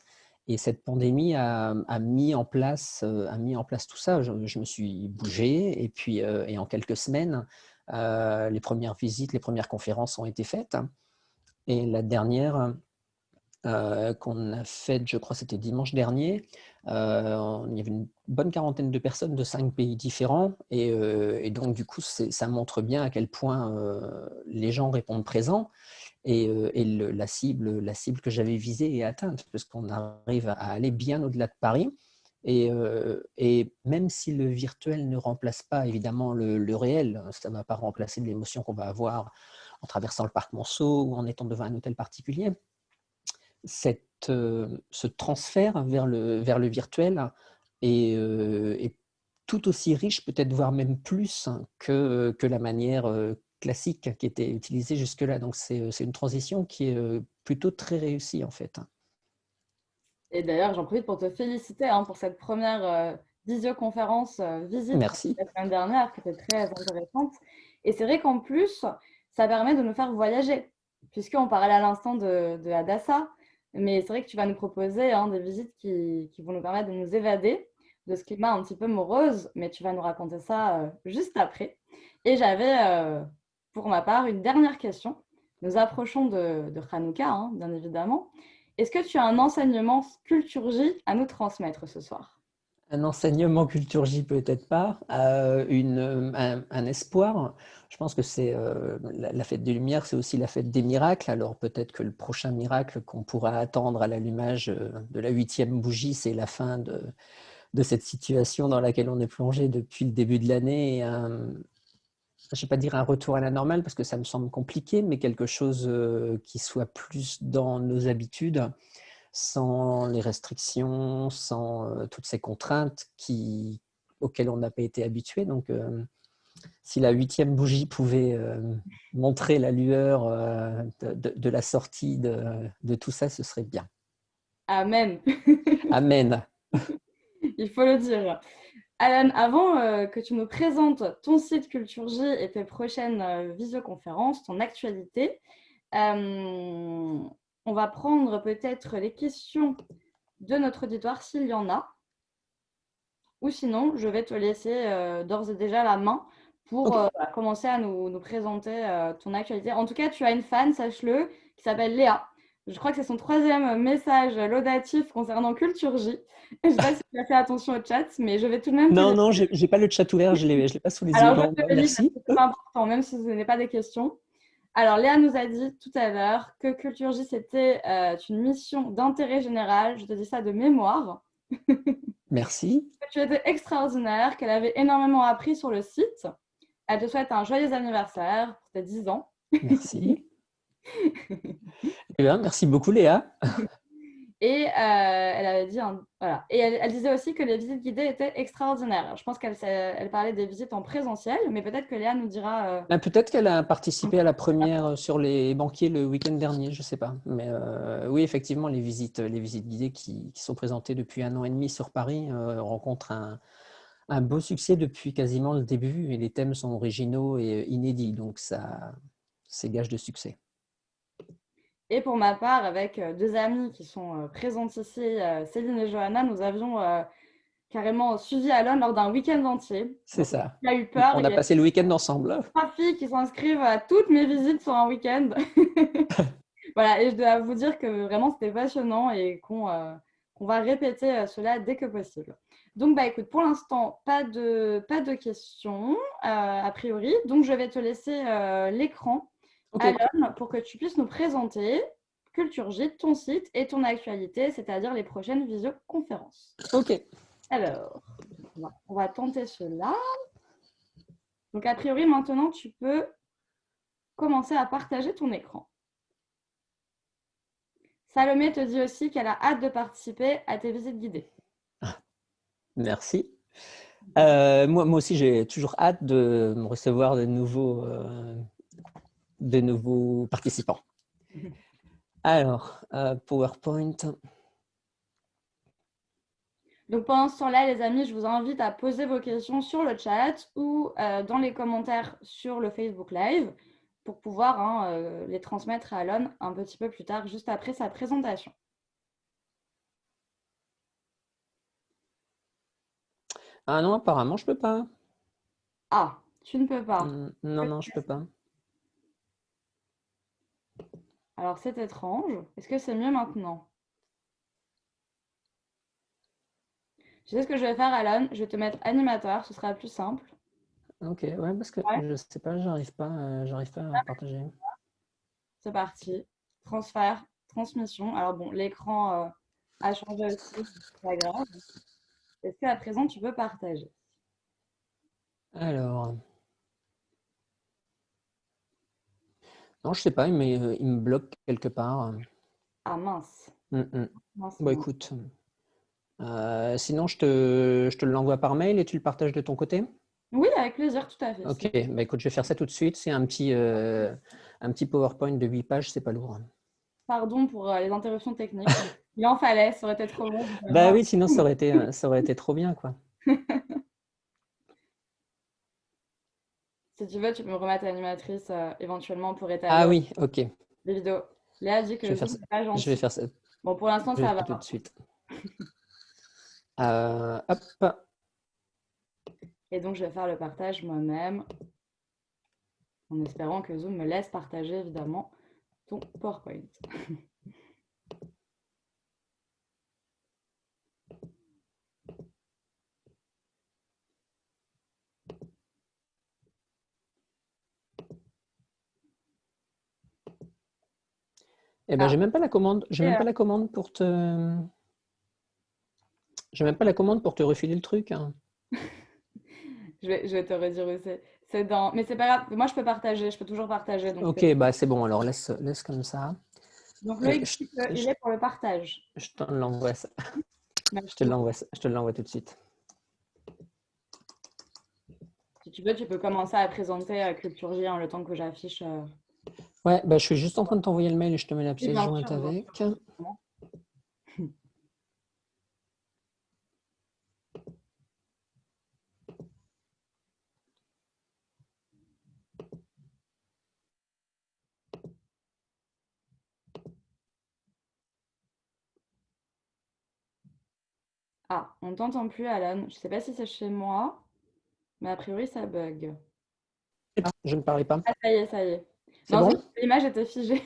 Speaker 2: Et cette pandémie a mis en place tout ça. Je me suis bougé et puis en quelques semaines, les premières visites, les premières conférences ont été faites. Et la dernière qu'on a faite, je crois c'était dimanche dernier, il y avait une bonne quarantaine de personnes de 5 pays différents. Et donc du coup, ça montre bien à quel point les gens répondent présents. Et la cible que j'avais visée est atteinte, parce qu'on arrive à aller bien au-delà de Paris. Et même si le virtuel ne remplace pas évidemment le réel, ça ne va pas remplacer l'émotion qu'on va avoir en traversant le parc Monceau ou en étant devant un hôtel particulier, ce transfert vers le virtuel est tout aussi riche, peut-être voire même plus que la manière classique qui était utilisée jusque-là. Donc c'est une transition qui est plutôt très réussie en fait.
Speaker 1: Et d'ailleurs, j'en profite pour te féliciter pour cette première visioconférence visite
Speaker 2: Merci.
Speaker 1: la semaine dernière, qui était très intéressante. Et c'est vrai qu'en plus, ça permet de nous faire voyager, puisqu'on parlait à l'instant de Hadassa. Mais c'est vrai que tu vas nous proposer des visites qui vont nous permettre de nous évader de ce climat un petit peu morose. Mais tu vas nous raconter ça juste après. Et j'avais, pour ma part, une dernière question. Nous approchons de Hanouka, bien évidemment. Est-ce que tu as un enseignement culture J à nous transmettre ce soir?
Speaker 2: Un enseignement culture J peut-être pas, un espoir. Je pense que c'est la fête des Lumières, c'est aussi la fête des miracles. Alors peut-être que le prochain miracle qu'on pourra attendre à l'allumage de la 8e bougie, c'est la fin de cette situation dans laquelle on est plongé depuis le début de l'année. Je ne vais pas dire un retour à la normale parce que ça me semble compliqué, mais quelque chose qui soit plus dans nos habitudes, sans les restrictions, sans toutes ces contraintes auxquelles on n'a pas été habitué. Donc, si la 8e bougie pouvait montrer la lueur de la sortie de tout ça, ce serait bien.
Speaker 1: Amen.
Speaker 2: Amen.
Speaker 1: Il faut le dire. Alan, avant que tu nous présentes ton site Culture J et tes prochaines visioconférences, ton actualité, on va prendre peut-être les questions de notre auditoire s'il y en a. Ou sinon, je vais te laisser d'ores et déjà la main pour commencer à nous présenter ton actualité. En tout cas, tu as une fan, sache-le, qui s'appelle Léa. Je crois que c'est son 3e message laudatif concernant Culture J. Je ne sais pas si tu as fait attention au chat, mais je vais tout de même te
Speaker 2: Non,
Speaker 1: le...
Speaker 2: non, j'ai pas le chat ouvert, je l'ai pas sous les yeux.
Speaker 1: Alors, je
Speaker 2: Non,
Speaker 1: te
Speaker 2: non,
Speaker 1: le lis parce
Speaker 2: merci.
Speaker 1: que c'est important, même si ce n'est pas des questions. Alors, Léa nous a dit tout à l'heure que Culture J, c'était une mission d'intérêt général. Je te dis ça de mémoire.
Speaker 2: Merci.
Speaker 1: Que tu étais extraordinaire, qu'elle avait énormément appris sur le site. Elle te souhaite un joyeux anniversaire pour tes 10 ans.
Speaker 2: Merci. Eh bien, merci beaucoup, Léa.
Speaker 1: Et elle avait dit, voilà. Et elle disait aussi que les visites guidées étaient extraordinaires. Alors, je pense qu'elle parlait des visites en présentiel, mais peut-être que Léa nous dira.
Speaker 2: Peut-être qu'elle a participé à la première sur les banquiers le week-end dernier, je ne sais pas. Mais oui, effectivement, les visites guidées qui sont présentées depuis 1 an et demi sur Paris rencontrent un beau succès depuis quasiment le début. Et les thèmes sont originaux et inédits, donc c'est gage de succès.
Speaker 1: Et pour ma part, avec 2 amies qui sont présentes ici, Céline et Johanna, nous avions carrément suivi Alon lors d'un week-end entier.
Speaker 2: C'est
Speaker 1: Donc,
Speaker 2: ça.
Speaker 1: il a eu peur.
Speaker 2: On
Speaker 1: Il
Speaker 2: a
Speaker 1: y a
Speaker 2: passé le week-end ensemble.
Speaker 1: 3 filles qui s'inscrivent à toutes mes visites sur un week-end. Voilà, et je dois vous dire que vraiment, c'était passionnant et qu'on on va répéter cela dès que possible. Donc, bah, écoute, pour l'instant, pas de questions, a priori. Donc, je vais te laisser l'écran, Alon, pour que tu puisses nous présenter Culture J, ton site et ton actualité, c'est-à-dire les prochaines visioconférences.
Speaker 2: Ok.
Speaker 1: Alors, on va tenter cela. Donc, a priori, maintenant, tu peux commencer à partager ton écran. Salomé te dit aussi qu'elle a hâte de participer à tes visites guidées.
Speaker 2: Merci. Moi aussi, j'ai toujours hâte de recevoir de nouveaux participants. Alors, PowerPoint.
Speaker 1: Donc pendant ce temps-là, les amis, je vous invite à poser vos questions sur le chat ou dans les commentaires sur le Facebook Live pour pouvoir les transmettre à Alon un petit peu plus tard, juste après sa présentation.
Speaker 2: Ah non, apparemment, je peux pas.
Speaker 1: Ah, tu ne peux pas.
Speaker 2: Non, je peux pas.
Speaker 1: Alors c'est étrange. Est-ce que c'est mieux maintenant? Tu sais ce que je vais faire, Alon? Je vais te mettre animateur, ce sera plus simple.
Speaker 2: Ok, ouais, parce que
Speaker 1: Ouais.
Speaker 2: je sais pas, j'arrive pas à partager.
Speaker 1: C'est parti. Transfert, transmission. Alors bon, l'écran a changé aussi, c'est pas grave. Est-ce qu'à présent, tu peux partager?
Speaker 2: Alors, non, je sais pas, mais il me bloque quelque part.
Speaker 1: Ah mince. Mince,
Speaker 2: Bon,
Speaker 1: mince.
Speaker 2: écoute, sinon je te l'envoie par mail et tu le partages de ton côté?
Speaker 1: Oui, avec plaisir, tout à fait.
Speaker 2: Ok, bah écoute, je vais faire ça tout de suite. C'est un petit PowerPoint de 8 pages, c'est pas lourd.
Speaker 1: Pardon pour les interruptions techniques. Il en fallait, ça aurait été trop long.
Speaker 2: Bah oui, sinon ça aurait été trop bien, quoi.
Speaker 1: Si tu veux, tu peux me remettre animatrice éventuellement pour
Speaker 2: Ah
Speaker 1: étaler
Speaker 2: oui, ok.
Speaker 1: les vidéos. Léa dit
Speaker 2: Je
Speaker 1: que
Speaker 2: vais faire
Speaker 1: Zoom
Speaker 2: ça.
Speaker 1: n'est pas
Speaker 2: Je vais
Speaker 1: gentil.
Speaker 2: faire ça.
Speaker 1: Bon, pour l'instant,
Speaker 2: Je vais
Speaker 1: ça
Speaker 2: faire tout
Speaker 1: va.
Speaker 2: de suite. Hop.
Speaker 1: Et donc, je vais faire le partage moi-même en espérant que Zoom me laisse partager évidemment ton PowerPoint.
Speaker 2: Eh ben, j'ai même pas la commande. J'ai même
Speaker 1: Et,
Speaker 2: pas la commande pour te. J'ai même pas la commande pour te refiler le truc, hein.
Speaker 1: je vais te redire où c'est. C'est dans... Mais c'est pas grave, moi je peux partager, je peux toujours partager.
Speaker 2: Ok, bah c'est bon. Alors laisse comme ça.
Speaker 1: donc
Speaker 2: Et
Speaker 1: Loïc dit qu'il est pour le partage.
Speaker 2: je te l'envoie ça.
Speaker 1: Merci.
Speaker 2: Je te l'envoie tout de suite.
Speaker 1: Si tu veux, tu peux commencer à présenter Culture J le temps que j'affiche.
Speaker 2: Ouais, bah je suis juste en train de t'envoyer le mail et je te mets la
Speaker 1: Oui,
Speaker 2: pièce
Speaker 1: bien
Speaker 2: jointe
Speaker 1: sûr, bien
Speaker 2: avec.
Speaker 1: sûr. Ah, on ne t'entend plus, Alan. Je ne sais pas si c'est chez moi, mais a priori, ça bug.
Speaker 2: Je ne parlais pas.
Speaker 1: Ah, ça y est, ça y est.
Speaker 2: C'est
Speaker 1: Non,
Speaker 2: bon?
Speaker 1: l'image était figée.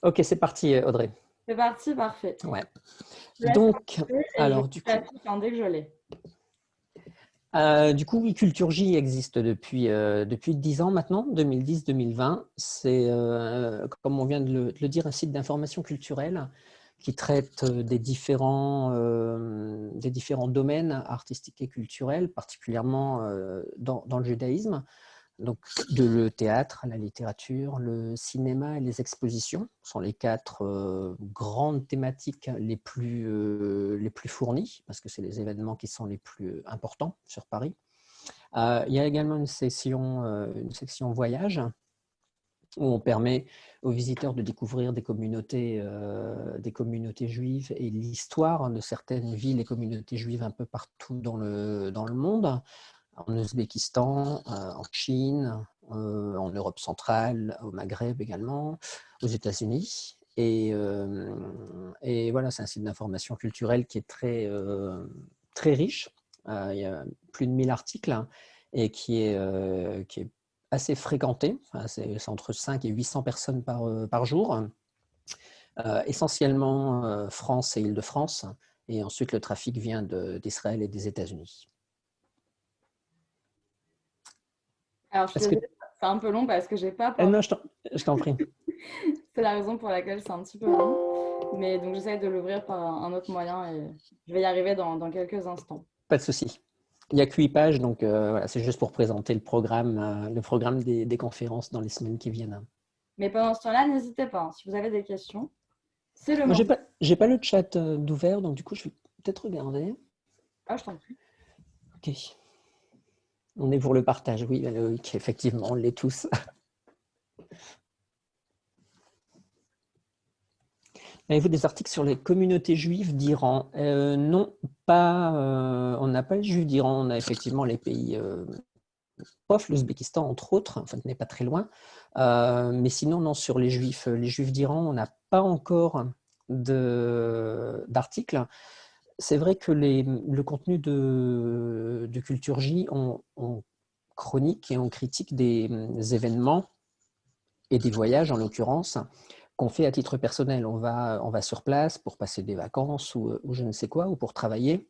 Speaker 2: Ok, c'est parti, Audrey.
Speaker 1: C'est parti, parfait.
Speaker 2: Ouais.
Speaker 1: Je laisse
Speaker 2: Donc,
Speaker 1: partir et je
Speaker 2: alors
Speaker 1: l'affiche dès que je l'ai.
Speaker 2: du coup, oui, Culture J existe depuis 10 ans maintenant, 2010-2020. C'est, comme on vient de le dire, un site d'information culturelle qui traite des différents domaines artistiques et culturels, particulièrement dans le judaïsme. Donc, le théâtre, la littérature, le cinéma et les expositions sont les 4 grandes thématiques les plus fournies, parce que c'est les événements qui sont les plus importants sur Paris. Il y a également une section voyage, où on permet aux visiteurs de découvrir des communautés juives et l'histoire de certaines villes et communautés juives un peu partout dans le monde, en Ouzbékistan, en Chine, en Europe centrale, au Maghreb également, aux États-Unis. Et voilà, c'est un site d'information culturelle qui est très riche. Il y a plus de 1000 articles, hein, et qui est assez fréquenté. Enfin, c'est entre 5 et 800 personnes par jour. essentiellement France et Île-de-France, et ensuite le trafic vient d'Israël et des États-Unis.
Speaker 1: Alors, je suis
Speaker 2: Est-ce que...
Speaker 1: désolée, c'est un peu long parce que j'ai pas
Speaker 2: Non, je t'en prie.
Speaker 1: C'est la raison pour laquelle c'est un petit peu long. Mais donc, j'essaie de l'ouvrir par un autre moyen et je vais y arriver dans quelques instants.
Speaker 2: Pas de souci. Il n'y a que 8 pages, donc voilà, c'est juste pour présenter le programme des conférences dans les semaines qui viennent.
Speaker 1: Mais pendant ce temps-là, n'hésitez pas, hein, si vous avez des questions, c'est le
Speaker 2: Moi,
Speaker 1: moment.
Speaker 2: j'ai pas le chat d'ouvert, donc du coup, je vais peut-être regarder.
Speaker 1: Ah, je t'en prie.
Speaker 2: Ok. On est pour le partage, oui, Loïc, effectivement, on l'est tous. Avez-vous des articles sur les communautés juives d'Iran? Non, pas. On n'a pas les juifs d'Iran, on a effectivement les pays proches, l'Ouzbékistan entre autres, enfin, ce n'est pas très loin. Mais sinon, non, sur les juifs d'Iran, on n'a pas encore d'articles. C'est vrai que le contenu de Culture J, on chronique et on critique des événements et des voyages, en l'occurrence, qu'on fait à titre personnel. On va sur place pour passer des vacances ou je ne sais quoi, ou pour travailler.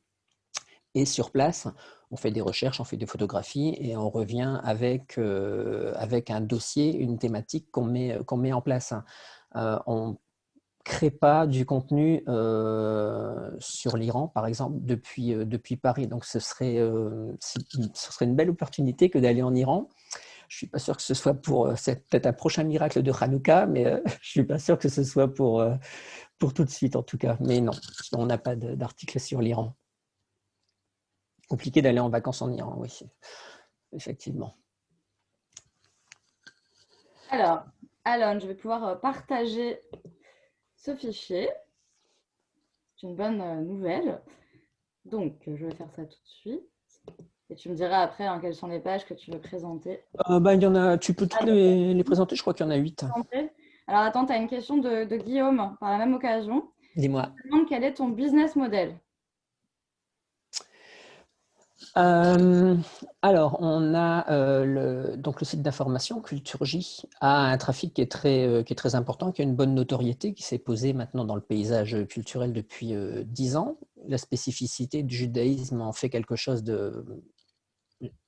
Speaker 2: Et sur place, on fait des recherches, on fait des photographies et on revient avec un dossier, une thématique qu'on met en place. On ne crée pas du contenu sur l'Iran, par exemple, depuis Paris. Donc ce serait une belle opportunité que d'aller en Iran. Je ne suis pas sûr que ce soit c'est peut-être un prochain miracle de Hanouka, mais je ne suis pas sûr que ce soit pour tout de suite en tout cas. Mais non, on n'a pas d'article sur l'Iran. Compliqué d'aller en vacances en Iran, oui, effectivement.
Speaker 1: Alors, Alon, je vais pouvoir partager ce fichier. C'est une bonne nouvelle. Donc, je vais faire ça tout de suite. Et tu me diras après hein, quelles sont les pages que tu veux présenter.
Speaker 2: Il y en a, tu peux toutes les présenter, je crois qu'il y en a 8.
Speaker 1: Alors, attends, tu as une question de Guillaume par la même occasion.
Speaker 2: Dis-moi.
Speaker 1: Je te demande quel est ton business model.
Speaker 2: Alors, on a donc le site d'information Culture J a un trafic qui est très important, qui a une bonne notoriété, qui s'est posé maintenant dans le paysage culturel depuis 10 ans. La spécificité du judaïsme en fait quelque chose de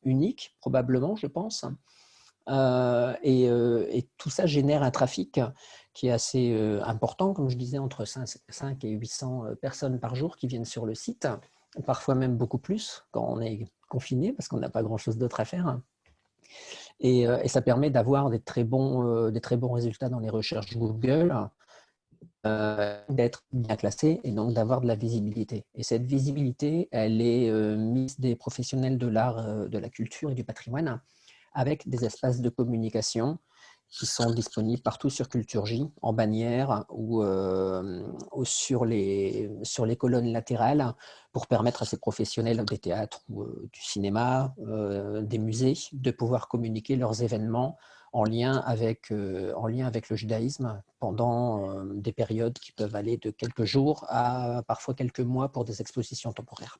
Speaker 2: unique, probablement, je pense. Et tout ça génère un trafic qui est assez important, comme je disais, entre 5 et 800 personnes par jour qui viennent sur le site, parfois même beaucoup plus quand on est confiné parce qu'on n'a pas grand-chose d'autre à faire. Et ça permet d'avoir des très bons résultats dans les recherches Google, d'être bien classé et donc d'avoir de la visibilité. Et cette visibilité, elle est mise des professionnels de l'art, de la culture et du patrimoine avec des espaces de communication qui sont disponibles partout sur Culture J, en bannière ou sur les colonnes latérales pour permettre à ces professionnels des théâtres ou du cinéma, des musées, de pouvoir communiquer leurs événements en lien avec le judaïsme pendant des périodes qui peuvent aller de quelques jours à parfois quelques mois pour des expositions temporaires.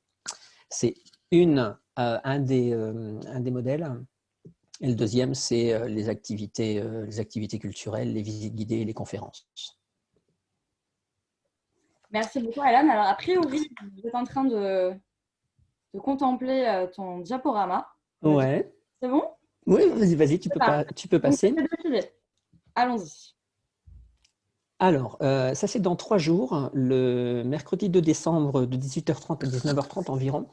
Speaker 2: C'est un des modèles. Et le deuxième, c'est les activités culturelles, les visites guidées et les conférences.
Speaker 1: Merci beaucoup, Alan. Alors, a priori, vous êtes en train de contempler ton diaporama.
Speaker 2: Ouais.
Speaker 1: C'est bon?
Speaker 2: Oui, vas-y, tu peux
Speaker 1: Donc,
Speaker 2: passer.
Speaker 1: c'est défilé. Allons-y.
Speaker 2: Alors, ça c'est dans 3 jours, le mercredi 2 décembre de 18h30 à 19h30 environ.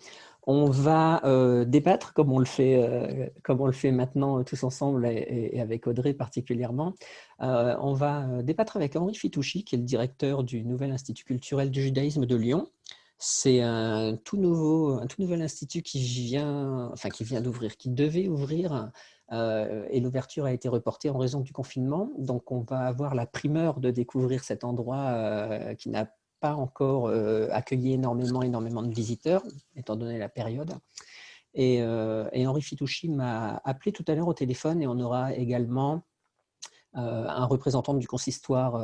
Speaker 2: On va débattre comme on le fait maintenant tous ensemble et avec Audrey particulièrement. On va débattre avec Henri Fitouchi, qui est le directeur du nouvel Institut culturel du judaïsme de Lyon. C'est un tout nouvel institut qui vient d'ouvrir, qui devait ouvrir, et l'ouverture a été reportée en raison du confinement. Donc, on va avoir la primeur de découvrir cet endroit qui n'a pas encore accueilli énormément de visiteurs, étant donné la période. Et Henri Fitouchi m'a appelé tout à l'heure au téléphone et on aura également un représentant du consistoire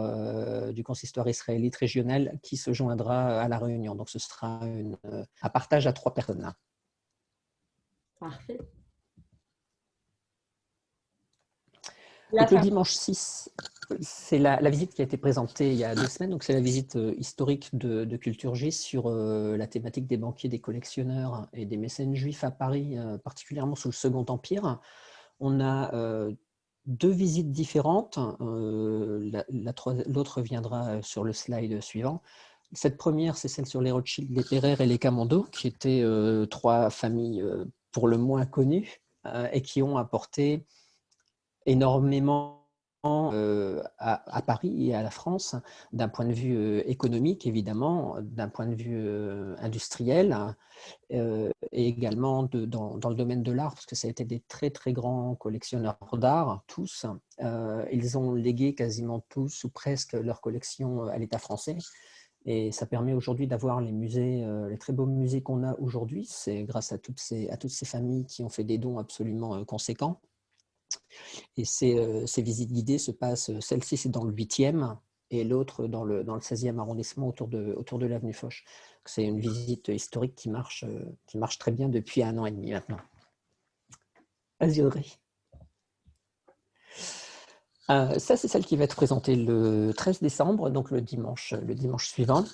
Speaker 2: israélite régional qui se joindra à la réunion. Donc, ce sera un partage à 3 personnes.
Speaker 1: Parfait.
Speaker 2: Donc, le dimanche 6, C'est la visite qui a été présentée il y a 2 semaines. Donc, c'est la visite historique de Culture G sur la thématique des banquiers, des collectionneurs et des mécènes juifs à Paris, particulièrement sous le Second Empire. On a 2 visites différentes. L'autre viendra sur le slide suivant. Cette première, c'est celle sur les Rothschild, les Pereire et les Camondo, qui étaient 3 familles pour le moins connues et qui ont apporté énormément à Paris et à la France, d'un point de vue économique, évidemment, d'un point de vue industriel, et également dans le domaine de l'art, parce que ça a été des très, très grands collectionneurs d'art, tous. Ils ont légué quasiment tous ou presque leur collection à l'État français. Et ça permet aujourd'hui d'avoir les musées, les très beaux musées qu'on a aujourd'hui. C'est grâce à toutes ces familles qui ont fait des dons absolument conséquents. Et ces visites guidées se passent, celle-ci c'est dans le 8e et l'autre dans le 16e arrondissement autour de l'avenue Foch. C'est une visite historique qui marche très bien depuis 1 an et demi maintenant. Vas-y Audrey. Ça, c'est celle qui va être présentée le 13 décembre, donc le dimanche suivant.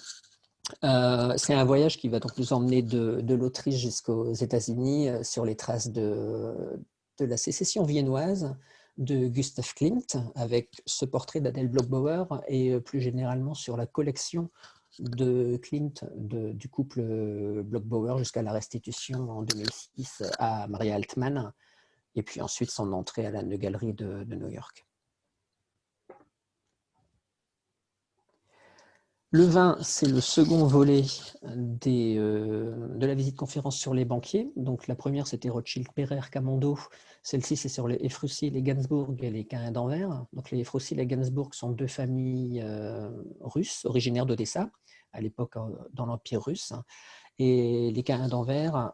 Speaker 2: C'est un voyage qui va donc nous emmener de l'Autriche jusqu'aux États-Unis sur les traces de la sécession viennoise, de Gustav Klimt, avec ce portrait d'Adèle Bloch-Bauer et plus généralement sur la collection de Klimt du couple Bloch-Bauer jusqu'à la restitution en 2006 à Maria Altman, et puis ensuite son entrée à la Galerie de New York. Le 20, c'est le second volet de la visite conférence sur les banquiers. Donc la première, c'était Rothschild, Pereire, Camondo. Celle-ci, c'est sur les Ephrussi, les Gainsbourg et les Caïn d'Anvers. Donc les Ephrussi et les Gainsbourg sont 2 familles russes, originaires d'Odessa, à l'époque dans l'Empire russe. Et les Caïn d'Anvers,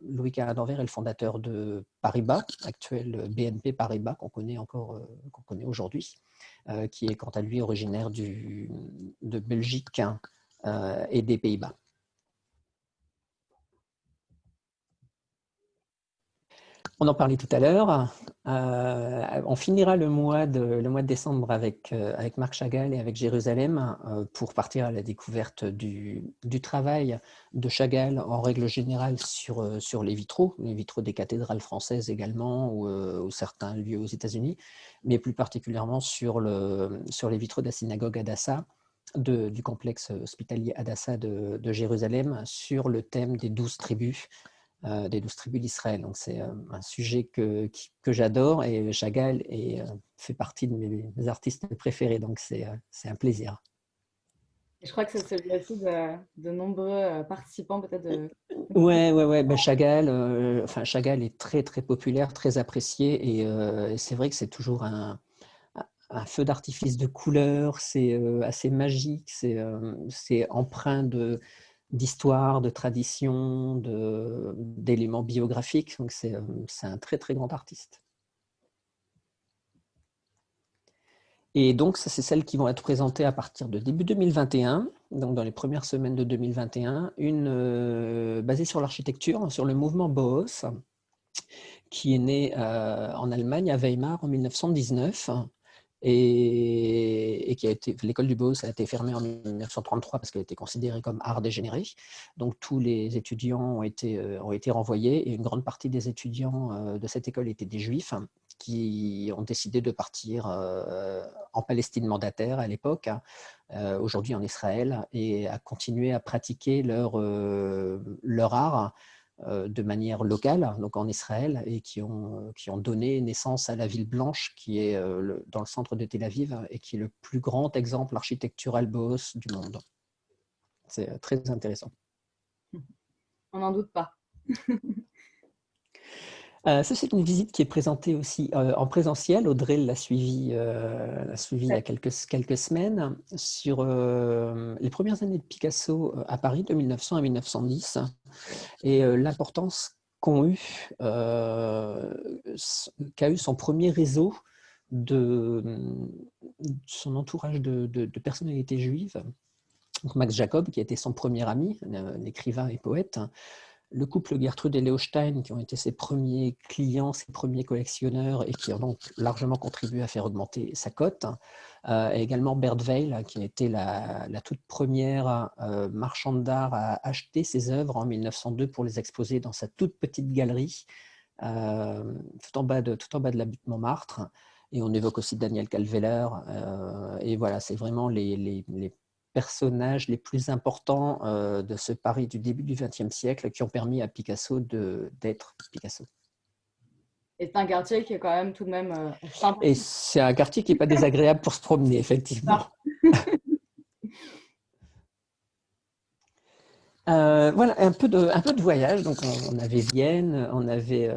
Speaker 2: Louis Caïn d'Anvers est le fondateur de Paribas, actuel BNP Paribas, qu'on connaît aujourd'hui. Qui est quant à lui originaire de Belgique et des Pays-Bas. On en parlait tout à l'heure. On finira le mois de décembre avec Marc Chagall et avec Jérusalem pour partir à la découverte du travail de Chagall en règle générale sur les vitraux des cathédrales françaises également ou certains lieux aux États-Unis, mais plus particulièrement sur les vitraux de la synagogue Hadassah, du complexe hospitalier Hadassah de Jérusalem, sur le thème des 12 tribus. Des 12 tribus d'Israël. Donc c'est un sujet que j'adore et Chagall fait partie de mes artistes préférés, donc c'est un plaisir.
Speaker 1: Et je crois que c'est celui aussi de nombreux participants peut-être de...
Speaker 2: Ouais. Ben Chagall est très très populaire, très apprécié et c'est vrai que c'est toujours un feu d'artifice de couleurs, c'est assez magique, c'est empreint d'histoire, de tradition, d'éléments biographiques. Donc c'est un très très grand artiste. Et donc ça c'est celles qui vont être présentées à partir de début 2021, donc dans les premières semaines de 2021, une basée sur l'architecture, sur le mouvement Bauhaus, qui est né en Allemagne à Weimar en 1919. Et qui l'école du Bauhaus a été fermée en 1933 parce qu'elle était considérée comme art dégénéré. Donc tous les étudiants ont été renvoyés et une grande partie des étudiants de cette école étaient des juifs qui ont décidé de partir en Palestine mandataire à l'époque, aujourd'hui en Israël, et à continuer à pratiquer leur art de manière locale, donc en Israël, et qui ont donné naissance à la ville blanche qui est dans le centre de Tel Aviv et qui est le plus grand exemple architectural Bauhaus du monde. C'est très intéressant.
Speaker 1: On n'en doute pas.
Speaker 2: Ça, c'est une visite qui est présentée aussi en présentiel. Audrey l'a suivi il y a quelques semaines sur les premières années de Picasso à Paris, de 1900 à 1910, et l'importance qu'a eu son premier réseau de son entourage de personnalités juives. Donc Max Jacob, qui a été son premier ami, un écrivain et poète, le couple Gertrude et Leo Stein, qui ont été ses premiers clients, ses premiers collectionneurs et qui ont donc largement contribué à faire augmenter sa cote. Et également Bert Weil, qui a été la toute première marchande d'art à acheter ses œuvres en 1902 pour les exposer dans sa toute petite galerie, tout en bas de la butte Montmartre. Et on évoque aussi Daniel Calveller. Et voilà, c'est vraiment les personnages les plus importants de ce Paris du début du XXe siècle qui ont permis à Picasso d'être Picasso.
Speaker 1: Et c'est un quartier qui est quand même tout de même sympa.
Speaker 2: Et c'est un quartier qui n'est pas désagréable pour se promener, effectivement. Voilà, un peu de voyage. Donc, on avait Vienne, on avait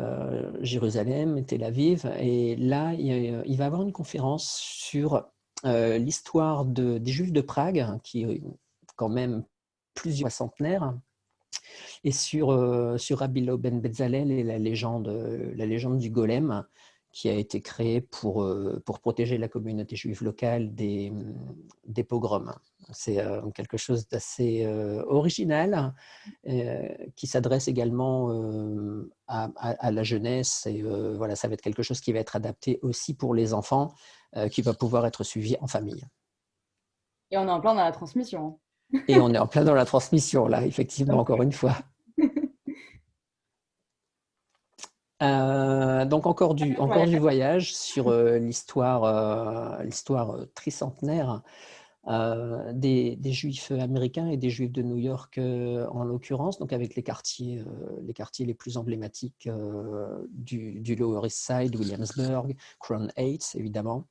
Speaker 2: Jérusalem, Tel Aviv. Et là, il va y avoir une conférence sur l'histoire des Juifs de Prague, qui est quand même plusieurs centenaires, et sur Rabbi Lo ben Betzalel et la légende du golem, qui a été créée pour protéger la communauté juive locale des pogroms. C'est quelque chose d'assez original, qui s'adresse également à la jeunesse. Et voilà, ça va être quelque chose qui va être adapté aussi pour les enfants, qui va pouvoir être suivi en famille.
Speaker 1: Et on est en plein dans la transmission.
Speaker 2: Et on est en plein dans la transmission, là, effectivement, encore une fois. Donc encore du voyage sur l'histoire tricentenaire des Juifs américains et des Juifs de New York en l'occurrence, donc avec les quartiers les plus emblématiques du Lower East Side, Williamsburg, Crown Heights évidemment,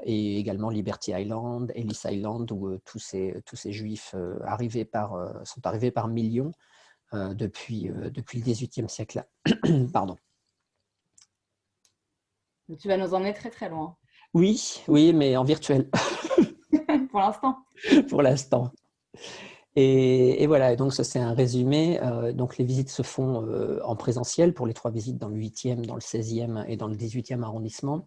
Speaker 2: et également Liberty Island, Ellis Island, où tous ces Juifs sont arrivés par millions. Depuis le XVIIIe siècle. Pardon.
Speaker 1: Tu vas nous emmener très très loin.
Speaker 2: Oui, mais en virtuel.
Speaker 1: Pour l'instant.
Speaker 2: Pour l'instant. Et voilà, donc ça c'est un résumé. Donc les visites se font en présentiel pour les 3 visites dans le 8e, dans le 16e et dans le 18e arrondissement.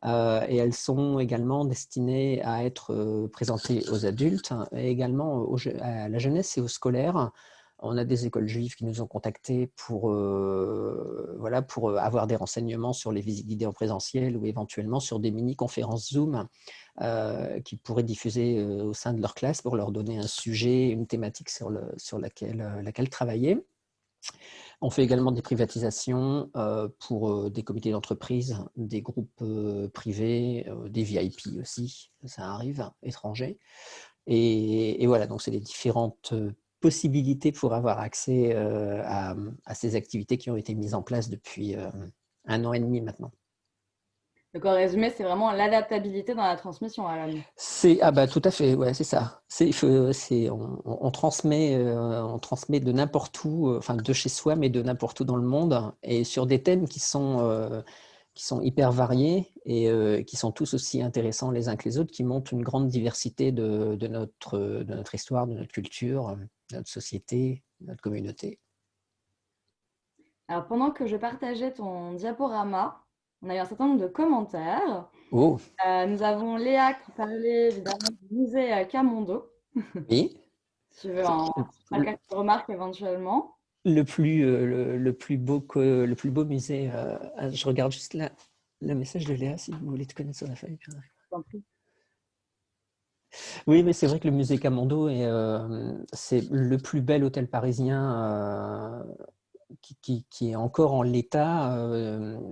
Speaker 2: Et elles sont également destinées à être présentées aux adultes et également à la jeunesse et aux scolaires. On a des écoles juives qui nous ont contactés pour avoir des renseignements sur les visites guidées en présentiel ou éventuellement sur des mini-conférences Zoom qu'ils pourraient diffuser au sein de leur classe pour leur donner un sujet, une thématique sur laquelle travailler. On fait également des privatisations pour des comités d'entreprise, des groupes privés, des VIP aussi, ça arrive, étrangers. Et voilà, donc c'est les différentes possibilités pour avoir accès à ces activités qui ont été mises en place depuis 1 an et demi maintenant.
Speaker 1: Donc en résumé, c'est vraiment l'adaptabilité dans la transmission, Alan.
Speaker 2: Tout à fait, ouais, c'est ça. On transmet de n'importe où, enfin de chez soi, mais de n'importe où dans le monde, et sur des thèmes qui sont hyper variés et qui sont tous aussi intéressants les uns que les autres, qui montrent une grande diversité de notre histoire, de notre culture, de notre société, de notre communauté.
Speaker 1: Alors pendant que je partageais ton diaporama, on a eu un certain nombre de commentaires.
Speaker 2: Oh,
Speaker 1: Nous avons Léa qui parlait évidemment du musée Camondo.
Speaker 2: oui.
Speaker 1: Tu veux en faire quelques remarques éventuellement?
Speaker 2: Le plus beau musée. Je regarde juste le message de Léa si vous voulez te connaître sur la feuille. Oui, mais c'est vrai que le musée Camondo c'est le plus bel hôtel parisien qui est encore en l'état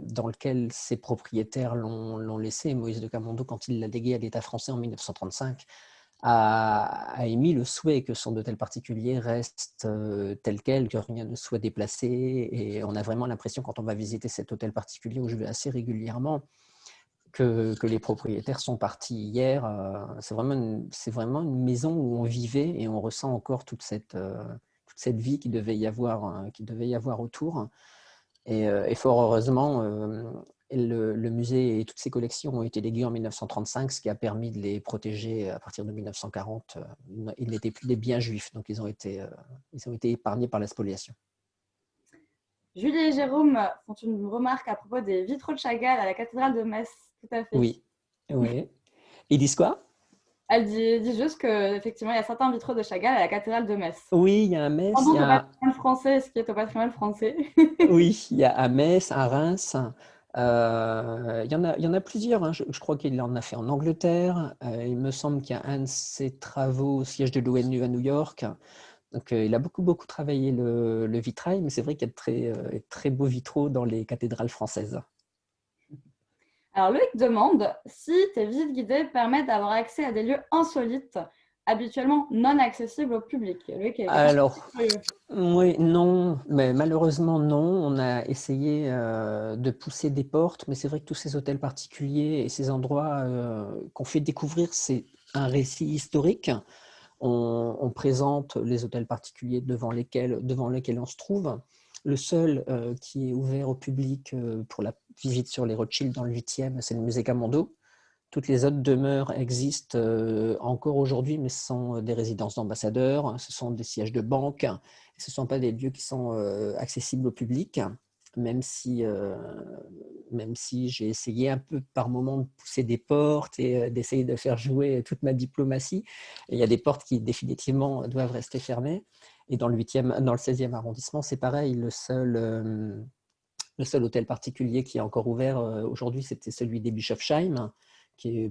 Speaker 2: dans lequel ses propriétaires l'ont laissé. Moïse de Camondo, quand il l'a légué à l'État français en 1935, a émis le souhait que son hôtel particulier reste tel quel, que rien ne soit déplacé. Et on a vraiment l'impression, quand on va visiter cet hôtel particulier, où je vais assez régulièrement, que les propriétaires sont partis hier. C'est vraiment une maison où on vivait et on ressent encore toute cette vie qu'il devait y avoir autour. Et fort heureusement, le musée et toutes ses collections ont été léguées en 1935, ce qui a permis de les protéger à partir de 1940. Ils n'étaient plus des biens juifs, donc ils ont été épargnés par la spoliation.
Speaker 1: Julie et Jérôme font une remarque à propos des vitraux de Chagall à la cathédrale de Metz. Tout à fait.
Speaker 2: Oui. Ils disent quoi?
Speaker 1: Elle dit juste qu'effectivement, il y a certains vitraux de Chagall à la cathédrale de Metz.
Speaker 2: Oui, il y a à Metz, il
Speaker 1: Pendant
Speaker 2: y
Speaker 1: au
Speaker 2: a,
Speaker 1: patrimoine français, ce qui est au patrimoine français.
Speaker 2: oui, il y a à Metz, à Reims. Il y en a plusieurs, hein. Je crois qu'il en a fait en Angleterre. Il me semble qu'il y a un de ses travaux au siège de l'ONU à New York. Donc, il a beaucoup, beaucoup travaillé le vitrail, mais c'est vrai qu'il y a de très beaux vitraux dans les cathédrales françaises.
Speaker 1: Alors, Loïc demande si tes visites guidées permettent d'avoir accès à des lieux insolites, habituellement non accessibles au public. Loïc est quelqu'un de
Speaker 2: Alors,
Speaker 1: curieux.
Speaker 2: oui, non, mais malheureusement non. On a essayé de pousser des portes, mais c'est vrai que tous ces hôtels particuliers et ces endroits qu'on fait découvrir, c'est un récit historique. On présente les hôtels particuliers devant lesquels on se trouve. Le seul qui est ouvert au public pour la visite sur les Rothschild dans le 8e, c'est le musée Camondo. Toutes les autres demeures existent encore aujourd'hui, mais ce sont des résidences d'ambassadeurs, ce sont des sièges de banque, ce ne sont pas des lieux qui sont accessibles au public, même si, euh, même si j'ai essayé un peu par moment de pousser des portes et d'essayer de faire jouer toute ma diplomatie. Il y a des portes qui définitivement doivent rester fermées. Et dans le 16e arrondissement, c'est pareil, le seul hôtel particulier qui est encore ouvert aujourd'hui, c'était celui des Bischofsheim, qui est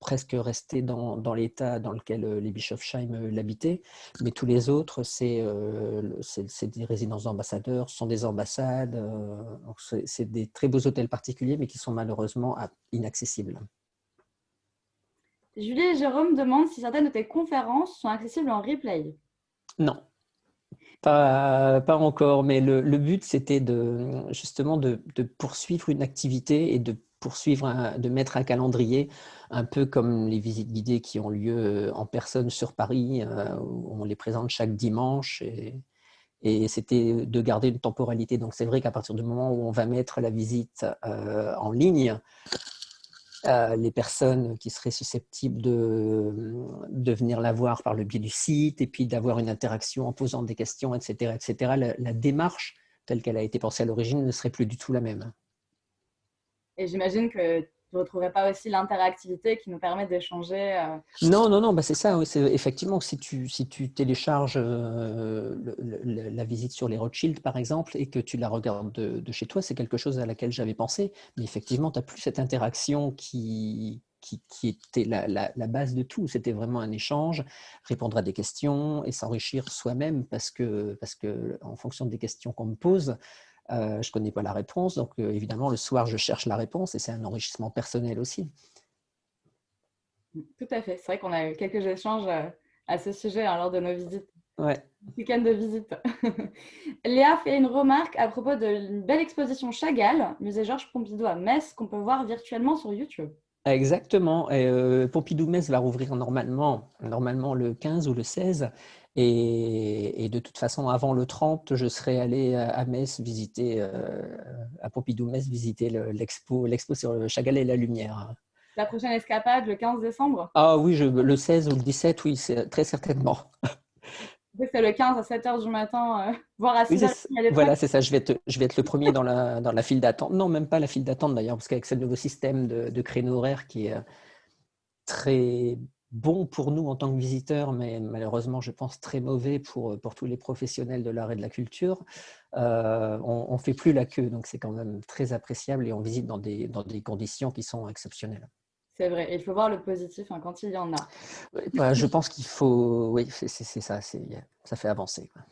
Speaker 2: presque resté dans l'état dans lequel les Bischofsheim l'habitaient. Mais tous les autres, c'est des résidences d'ambassadeurs, ce sont des ambassades. C'est des très beaux hôtels particuliers, mais qui sont malheureusement inaccessibles.
Speaker 1: Julie et Jérôme demandent si certaines de tes conférences sont accessibles en replay.
Speaker 2: Non, pas encore, mais le but, c'était justement de poursuivre une activité et de mettre un calendrier, un peu comme les visites guidées qui ont lieu en personne sur Paris, où on les présente chaque dimanche. Et c'était de garder une temporalité. Donc c'est vrai qu'à partir du moment où on va mettre la visite en ligne, les personnes qui seraient susceptibles de venir la voir par le biais du site et puis d'avoir une interaction en posant des questions, etc., etc. La démarche telle qu'elle a été pensée à l'origine ne serait plus du tout la même.
Speaker 1: Et j'imagine que tu ne retrouverais pas aussi l'interactivité qui nous permet d'échanger.
Speaker 2: Non, non, non, bah c'est ça. Oui, effectivement, si tu télécharges la visite sur les Rothschild, par exemple, et que tu la regardes de chez toi, c'est quelque chose à laquelle j'avais pensé. Mais effectivement, tu n'as plus cette interaction qui était la base de tout. C'était vraiment un échange, répondre à des questions et s'enrichir soi-même parce que en fonction des questions qu'on me pose, je ne connais pas la réponse. Donc, évidemment, le soir, je cherche la réponse et c'est un enrichissement personnel aussi.
Speaker 1: Tout à fait. C'est vrai qu'on a eu quelques échanges à ce sujet lors de nos visites,
Speaker 2: Ouais.
Speaker 1: week-end de visite. Léa fait une remarque à propos d'une belle exposition Chagall, musée Georges Pompidou à Metz, qu'on peut voir virtuellement sur YouTube.
Speaker 2: Exactement. Et, Pompidou-Metz va rouvrir normalement le 15 ou le 16. Et de toute façon, avant le 30, je serai allé à Metz visiter, à Pompidou-Metz, visiter l'expo sur le Chagall et la lumière.
Speaker 1: La prochaine escapade, le 15 décembre.
Speaker 2: Ah oui, le 16 ou le 17, oui, c'est très certainement.
Speaker 1: C'est le 15 à 7 heures du matin, voire à
Speaker 2: Oui,
Speaker 1: 6 heures. Il y a des trains.
Speaker 2: voilà, c'est ça. Je vais être le premier dans la file d'attente. Non, même pas la file d'attente d'ailleurs, parce qu'avec ce nouveau système de créneau horaire qui est très bon pour nous en tant que visiteurs, mais malheureusement, je pense très mauvais pour tous les professionnels de l'art et de la culture. On ne fait plus la queue, donc c'est quand même très appréciable et on visite dans des conditions qui sont exceptionnelles.
Speaker 1: C'est vrai. Et il faut voir le positif quand il y en a.
Speaker 2: Ouais, bah, je pense qu'il faut, oui, c'est ça, ça fait avancer, quoi.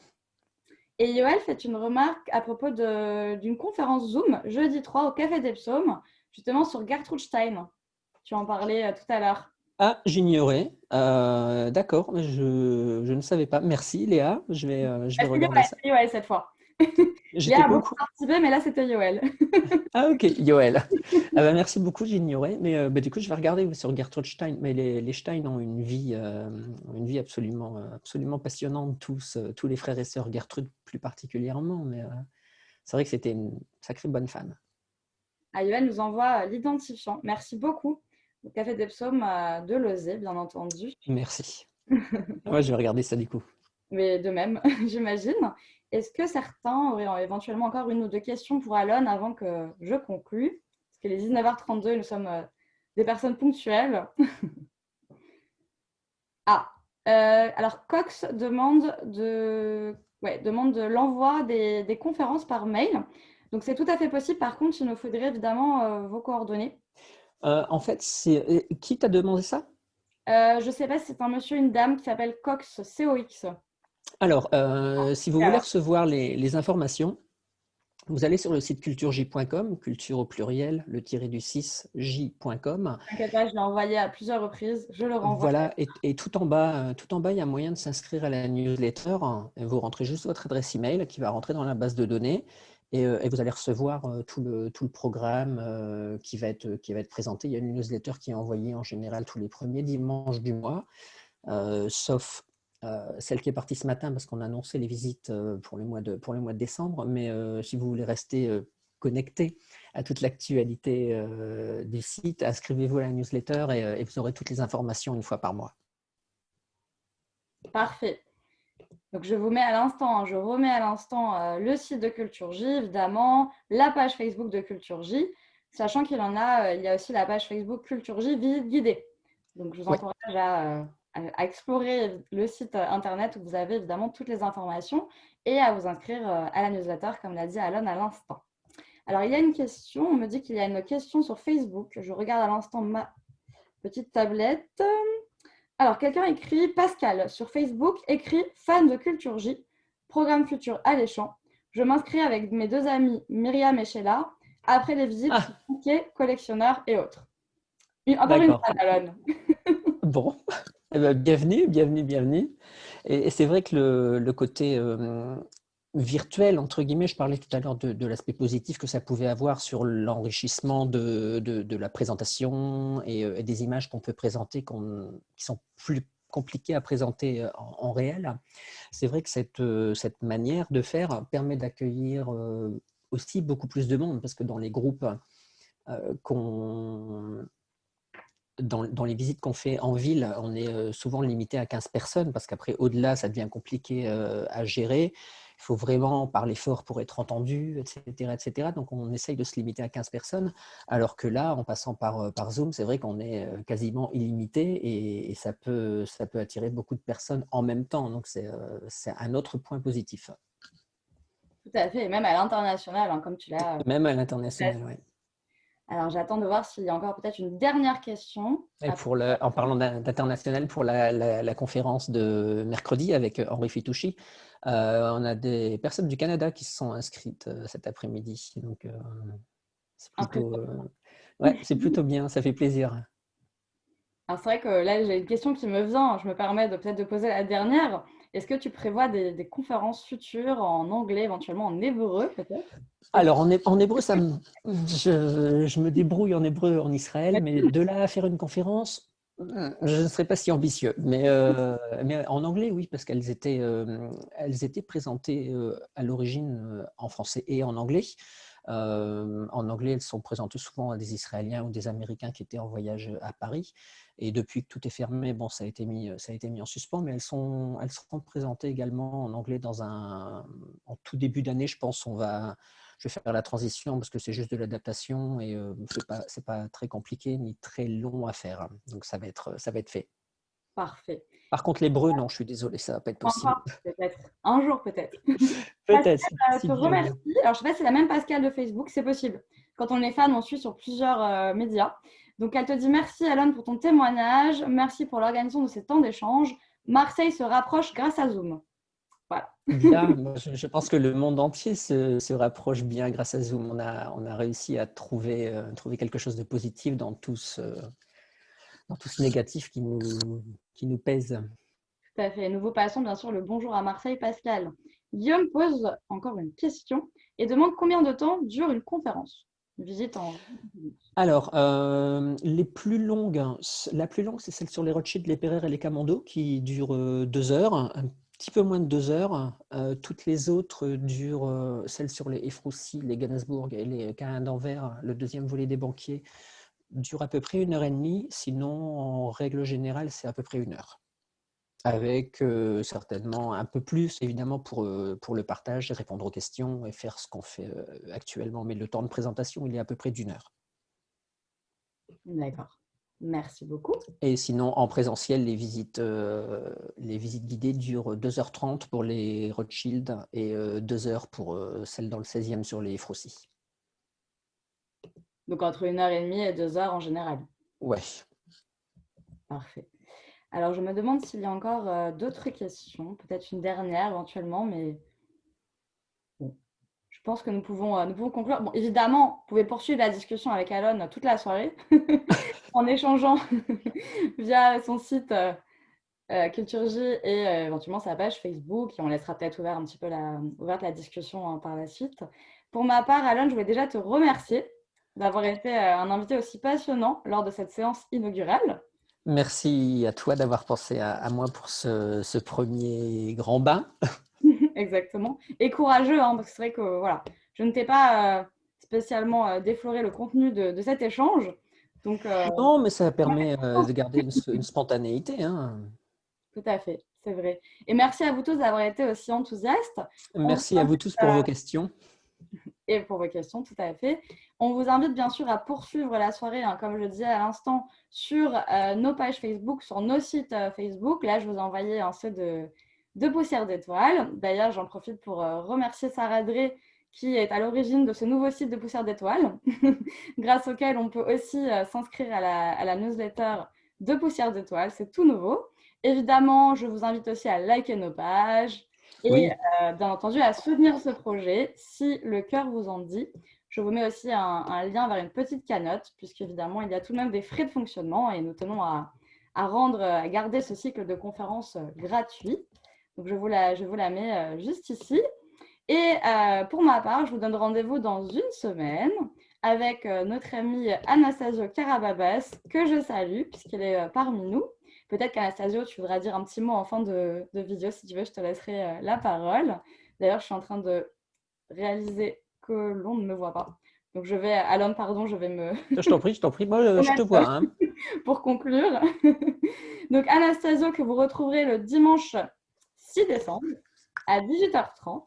Speaker 1: Et Yoel fait une remarque à propos d'une conférence Zoom jeudi 3 au Café des Psaumes, justement sur Gertrude Stein. Tu en parlais tout à l'heure.
Speaker 2: Ah, j'ignorais. D'accord, mais je ne savais pas. Merci Léa, je vais regarder ça.
Speaker 1: C'est Yoel cette fois.
Speaker 2: J'étais
Speaker 1: Léa a
Speaker 2: pas au
Speaker 1: beaucoup
Speaker 2: courant.
Speaker 1: participé, mais là c'était Yoel.
Speaker 2: Ah ok, Yoël. Ah bah, merci beaucoup, j'ignorais. Mais bah, du coup, je vais regarder sur Gertrude Stein. Mais les Stein ont une vie absolument passionnante, tous les frères et sœurs, Gertrude plus particulièrement. Mais c'est vrai que c'était une sacrée bonne femme.
Speaker 1: Ah, Yoel nous envoie l'identifiant. Merci beaucoup. Au Café des Psaumes de Lozé, bien entendu.
Speaker 2: Merci. Ouais, je vais regarder ça du coup.
Speaker 1: Mais de même, j'imagine. Est-ce que certains auraient éventuellement encore une ou deux questions pour Alon avant que je conclue? Parce qu'il est 19h32 et nous sommes des personnes ponctuelles. Alors Cox demande de l'envoi des conférences par mail. Donc, c'est tout à fait possible. Par contre, il nous faudrait évidemment vos coordonnées.
Speaker 2: En fait, qui t'a demandé ça?
Speaker 1: Je ne sais pas si c'est un monsieur ou une dame qui s'appelle Cox, C-O-X.
Speaker 2: Alors, si vous voulez
Speaker 1: Alors,
Speaker 2: recevoir les informations, vous allez sur le site culturej.com, culture au pluriel, le tiré du 6, j.com.
Speaker 1: t'inquiète pas, je l'ai envoyé à plusieurs reprises. Je le renvoie.
Speaker 2: Voilà, et tout en bas, il y a moyen de s'inscrire à la newsletter. Vous rentrez juste votre adresse email qui va rentrer dans la base de données et vous allez recevoir tout le programme qui va être présenté. Il y a une newsletter qui est envoyée en général tous les premiers dimanches du mois, sauf celle qui est partie ce matin parce qu'on a annoncé les visites pour le mois de décembre. Mais si vous voulez rester connecté à toute l'actualité du site, inscrivez-vous à la newsletter et vous aurez toutes les informations une fois par mois.
Speaker 1: Parfait. Donc, je remets à l'instant le site de Culture J, évidemment, la page Facebook de Culture J, sachant il y a aussi la page Facebook Culture J Visite Guidée. Donc, je vous encourage à explorer le site internet où vous avez évidemment toutes les informations et à vous inscrire à la newsletter, comme l'a dit Alon à l'instant. Alors, il y a une question, on me dit qu'il y a une question sur Facebook. Je regarde à l'instant ma petite tablette. Alors, quelqu'un écrit, Pascal, sur Facebook, écrit fan de Culture J, programme futur alléchant. Je m'inscris avec mes deux amis Myriam et Sheila. Après les visites, bouquets, collectionneurs et autres. Encore une fois, Alon.
Speaker 2: Bon, eh ben, bienvenue. Et c'est vrai que le côté virtuel, entre guillemets, je parlais tout à l'heure de l'aspect positif que ça pouvait avoir sur l'enrichissement de la présentation et des images qu'on peut présenter qui sont plus compliquées à présenter en réel. C'est vrai que cette manière de faire permet d'accueillir aussi beaucoup plus de monde parce que dans les groupes dans les visites qu'on fait en ville, on est souvent limité à 15 personnes parce qu'après, au-delà, ça devient compliqué à gérer. Il faut vraiment parler fort pour être entendu, etc., etc. Donc, on essaye de se limiter à 15 personnes. Alors que là, en passant par Zoom, c'est vrai qu'on est quasiment illimité et ça peut attirer beaucoup de personnes en même temps. Donc, c'est un autre point positif.
Speaker 1: Tout à fait, et même à l'international, hein, comme tu l'as.
Speaker 2: Même à l'international, oui.
Speaker 1: Alors, j'attends de voir s'il y a encore peut-être une dernière question.
Speaker 2: Et en parlant d'international, pour la conférence de mercredi avec Henri Fitouchi, on a des personnes du Canada qui se sont inscrites cet après-midi. Donc, c'est plutôt bien, ça fait plaisir.
Speaker 1: Alors, c'est vrai que là, j'ai une question qui me vient. Je me permets peut-être de poser la dernière. Est-ce que tu prévois des conférences futures en anglais, éventuellement en hébreu, peut-être?
Speaker 2: Alors, en hébreu, je me débrouille en hébreu en Israël, mais de là à faire une conférence, je ne serais pas si ambitieux. Mais en anglais, oui, parce qu'elles étaient présentées à l'origine en français et en anglais. En anglais, elles sont présentées souvent à des Israéliens ou des Américains qui étaient en voyage à Paris. Et depuis que tout est fermé, bon, ça a été mis en suspens, mais elles seront présentées également en anglais en tout début d'année, je pense. Je vais faire la transition parce que c'est juste de l'adaptation et c'est pas très compliqué ni très long à faire. Donc ça va être fait.
Speaker 1: Parfait.
Speaker 2: Par contre, l'hébreu, non, je suis désolé, ça va pas être possible.
Speaker 1: Encore, peut-être. Un jour, peut-être.
Speaker 2: Peut-être.
Speaker 1: Pascal, je te remercie. Alors, je ne sais pas si c'est la même Pascal de Facebook, c'est possible. Quand on est fan, on suit sur plusieurs médias. Donc, elle te dit merci, Alon, pour ton témoignage. Merci pour l'organisation de ces temps d'échange. Marseille se rapproche grâce à Zoom. Voilà.
Speaker 2: Bien, je pense que le monde entier se rapproche bien grâce à Zoom. On a réussi à trouver quelque chose de positif dans tout ce négatif qui nous pèse.
Speaker 1: Tout à fait. Nous vous passons bien sûr le bonjour à Marseille, Pascal. Guillaume pose encore une question et demande combien de temps dure une conférence, une visite en...
Speaker 2: Alors, les plus longues, la plus longue, c'est celle sur les Rothschild, les Pereire et les Camondo, qui dure 2 heures, un petit peu moins de 2 heures. Toutes les autres durent, celles sur les Efroussi, les Gainsbourg et les Caïn d'Anvers, le deuxième volet des banquiers, dure à peu près 1h30. Sinon, en règle générale, c'est à peu près 1 heure. Avec certainement un peu plus, évidemment, pour le partage, répondre aux questions et faire ce qu'on fait actuellement. Mais le temps de présentation, il est à peu près d'1 heure.
Speaker 1: D'accord. Merci beaucoup.
Speaker 2: Et sinon, en présentiel, les visites guidées durent 2h30 pour les Rothschild et 2 heures pour celles dans le 16e sur les Froissy.
Speaker 1: Donc, entre 1h30 et 2 heures en général.
Speaker 2: Ouais.
Speaker 1: Parfait. Alors, je me demande s'il y a encore d'autres questions, peut-être une dernière éventuellement, mais bon, je pense que nous pouvons conclure. Bon, évidemment, vous pouvez poursuivre la discussion avec Alon toute la soirée en échangeant via son site Culture J et éventuellement sa page Facebook. Et on laissera peut-être un petit peu ouverte la discussion par la suite. Pour ma part, Alon, je voulais déjà te remercier d'avoir été un invité aussi passionnant lors de cette séance inaugurale.
Speaker 2: Merci à toi d'avoir pensé à moi pour ce premier grand bain.
Speaker 1: Exactement. Et courageux, hein, parce que c'est vrai que voilà, je ne t'ai pas spécialement défloré le contenu de cet échange. Donc,
Speaker 2: Non, mais ça permet de garder une spontanéité. Hein.
Speaker 1: tout à fait, c'est vrai. Et merci à vous tous d'avoir été aussi enthousiastes.
Speaker 2: Merci à vous tous pour vos questions.
Speaker 1: Et pour vos questions, tout à fait. On vous invite bien sûr à poursuivre la soirée, hein, comme je disais à l'instant, sur nos pages Facebook, sur nos sites Facebook. Là, je vous ai envoyé un set de poussière d'étoiles. D'ailleurs, j'en profite pour remercier Sarah Drey, qui est à l'origine de ce nouveau site de poussière d'étoiles, grâce auquel on peut aussi s'inscrire à la newsletter de poussière d'étoiles. C'est tout nouveau. Évidemment, je vous invite aussi à liker nos pages, et
Speaker 2: Oui.
Speaker 1: bien entendu à soutenir ce projet si le cœur vous en dit. Je vous mets aussi un lien vers une petite cagnotte, puisqu'évidemment, il y a tout de même des frais de fonctionnement et nous tenons à garder ce cycle de conférences gratuit. Donc, je vous la mets juste ici. Et pour ma part, je vous donne rendez-vous dans une semaine avec notre amie Anastasio Karababas, que je salue, puisqu'elle est parmi nous. Peut-être qu'Anastasio, tu voudras dire un petit mot en fin de vidéo. Si tu veux, je te laisserai la parole. D'ailleurs, je suis en train de réaliser que l'on ne me voit pas. Donc, Alon, pardon, je vais me...
Speaker 2: Je t'en prie. Moi, je te vois. Hein.
Speaker 1: Pour conclure. Donc, Anastasio, que vous retrouverez le dimanche 6 décembre à 18h30.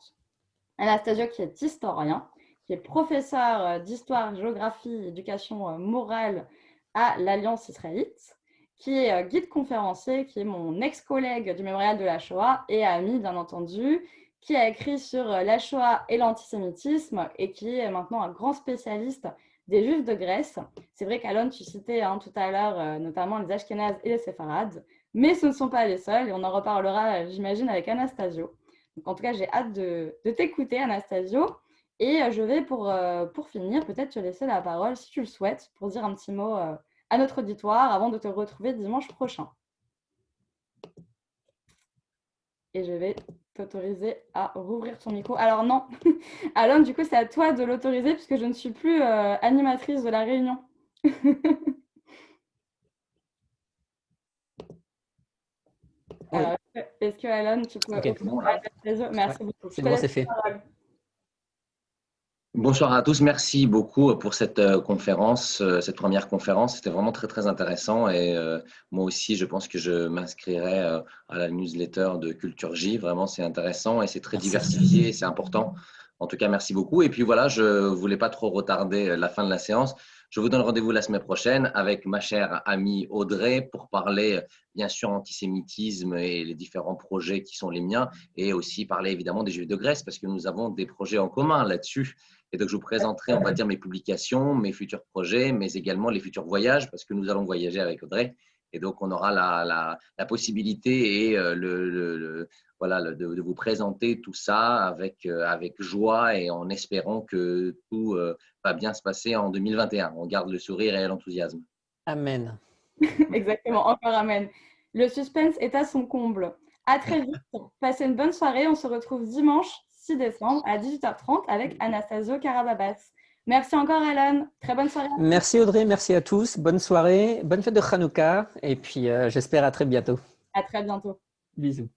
Speaker 1: Anastasio, qui est historien, qui est professeur d'histoire, géographie, éducation morale à l'Alliance israélite, qui est guide conférencier, qui est mon ex-collègue du mémorial de la Shoah et ami, bien entendu, qui a écrit sur la Shoah et l'antisémitisme et qui est maintenant un grand spécialiste des Juifs de Grèce. C'est vrai qu'Alon, tu citais tout à l'heure notamment les Ashkénazes et les Séfarades, mais ce ne sont pas les seuls et on en reparlera, j'imagine, avec Anastasio. Donc, en tout cas, j'ai hâte de t'écouter, Anastasio. Et je vais, pour finir, peut-être te laisser la parole, si tu le souhaites, pour dire un petit mot à notre auditoire avant de te retrouver dimanche prochain. Et je vais t'autoriser à rouvrir ton micro. Alors non, Alon, du coup, c'est à toi de l'autoriser puisque je ne suis plus animatrice de la réunion. Alors, est-ce que Alon, tu peux...
Speaker 2: Okay.
Speaker 1: Merci beaucoup.
Speaker 2: C'est bon, c'est fait.
Speaker 3: Bonsoir à tous, merci beaucoup pour cette conférence, cette première conférence. C'était vraiment très très intéressant et moi aussi je pense que je m'inscrirai à la newsletter de Culture J. Vraiment c'est intéressant et c'est très diversifié et c'est important. En tout cas merci beaucoup. Et puis voilà, je ne voulais pas trop retarder la fin de la séance. Je vous donne rendez-vous la semaine prochaine avec ma chère amie Audrey pour parler bien sûr antisémitisme et les différents projets qui sont les miens et aussi parler évidemment des Juifs de Grèce parce que nous avons des projets en commun là-dessus. Et donc, je vous présenterai, on va dire, mes publications, mes futurs projets, mais également les futurs voyages, parce que nous allons voyager avec Audrey. Et donc, on aura la possibilité et voilà, de vous présenter tout ça avec joie et en espérant que tout va bien se passer en 2021. On garde le sourire et l'enthousiasme.
Speaker 2: Amen.
Speaker 1: Exactement, encore amen. Le suspense est à son comble. À très vite. Passez une bonne soirée. On se retrouve dimanche 6 décembre à 18h30 avec Anastasio Karababas. Merci encore, Alon. Très bonne soirée.
Speaker 2: Merci Audrey, merci à tous. Bonne soirée, bonne fête de Hanouka et puis j'espère à très bientôt.
Speaker 1: À très bientôt.
Speaker 2: Bisous.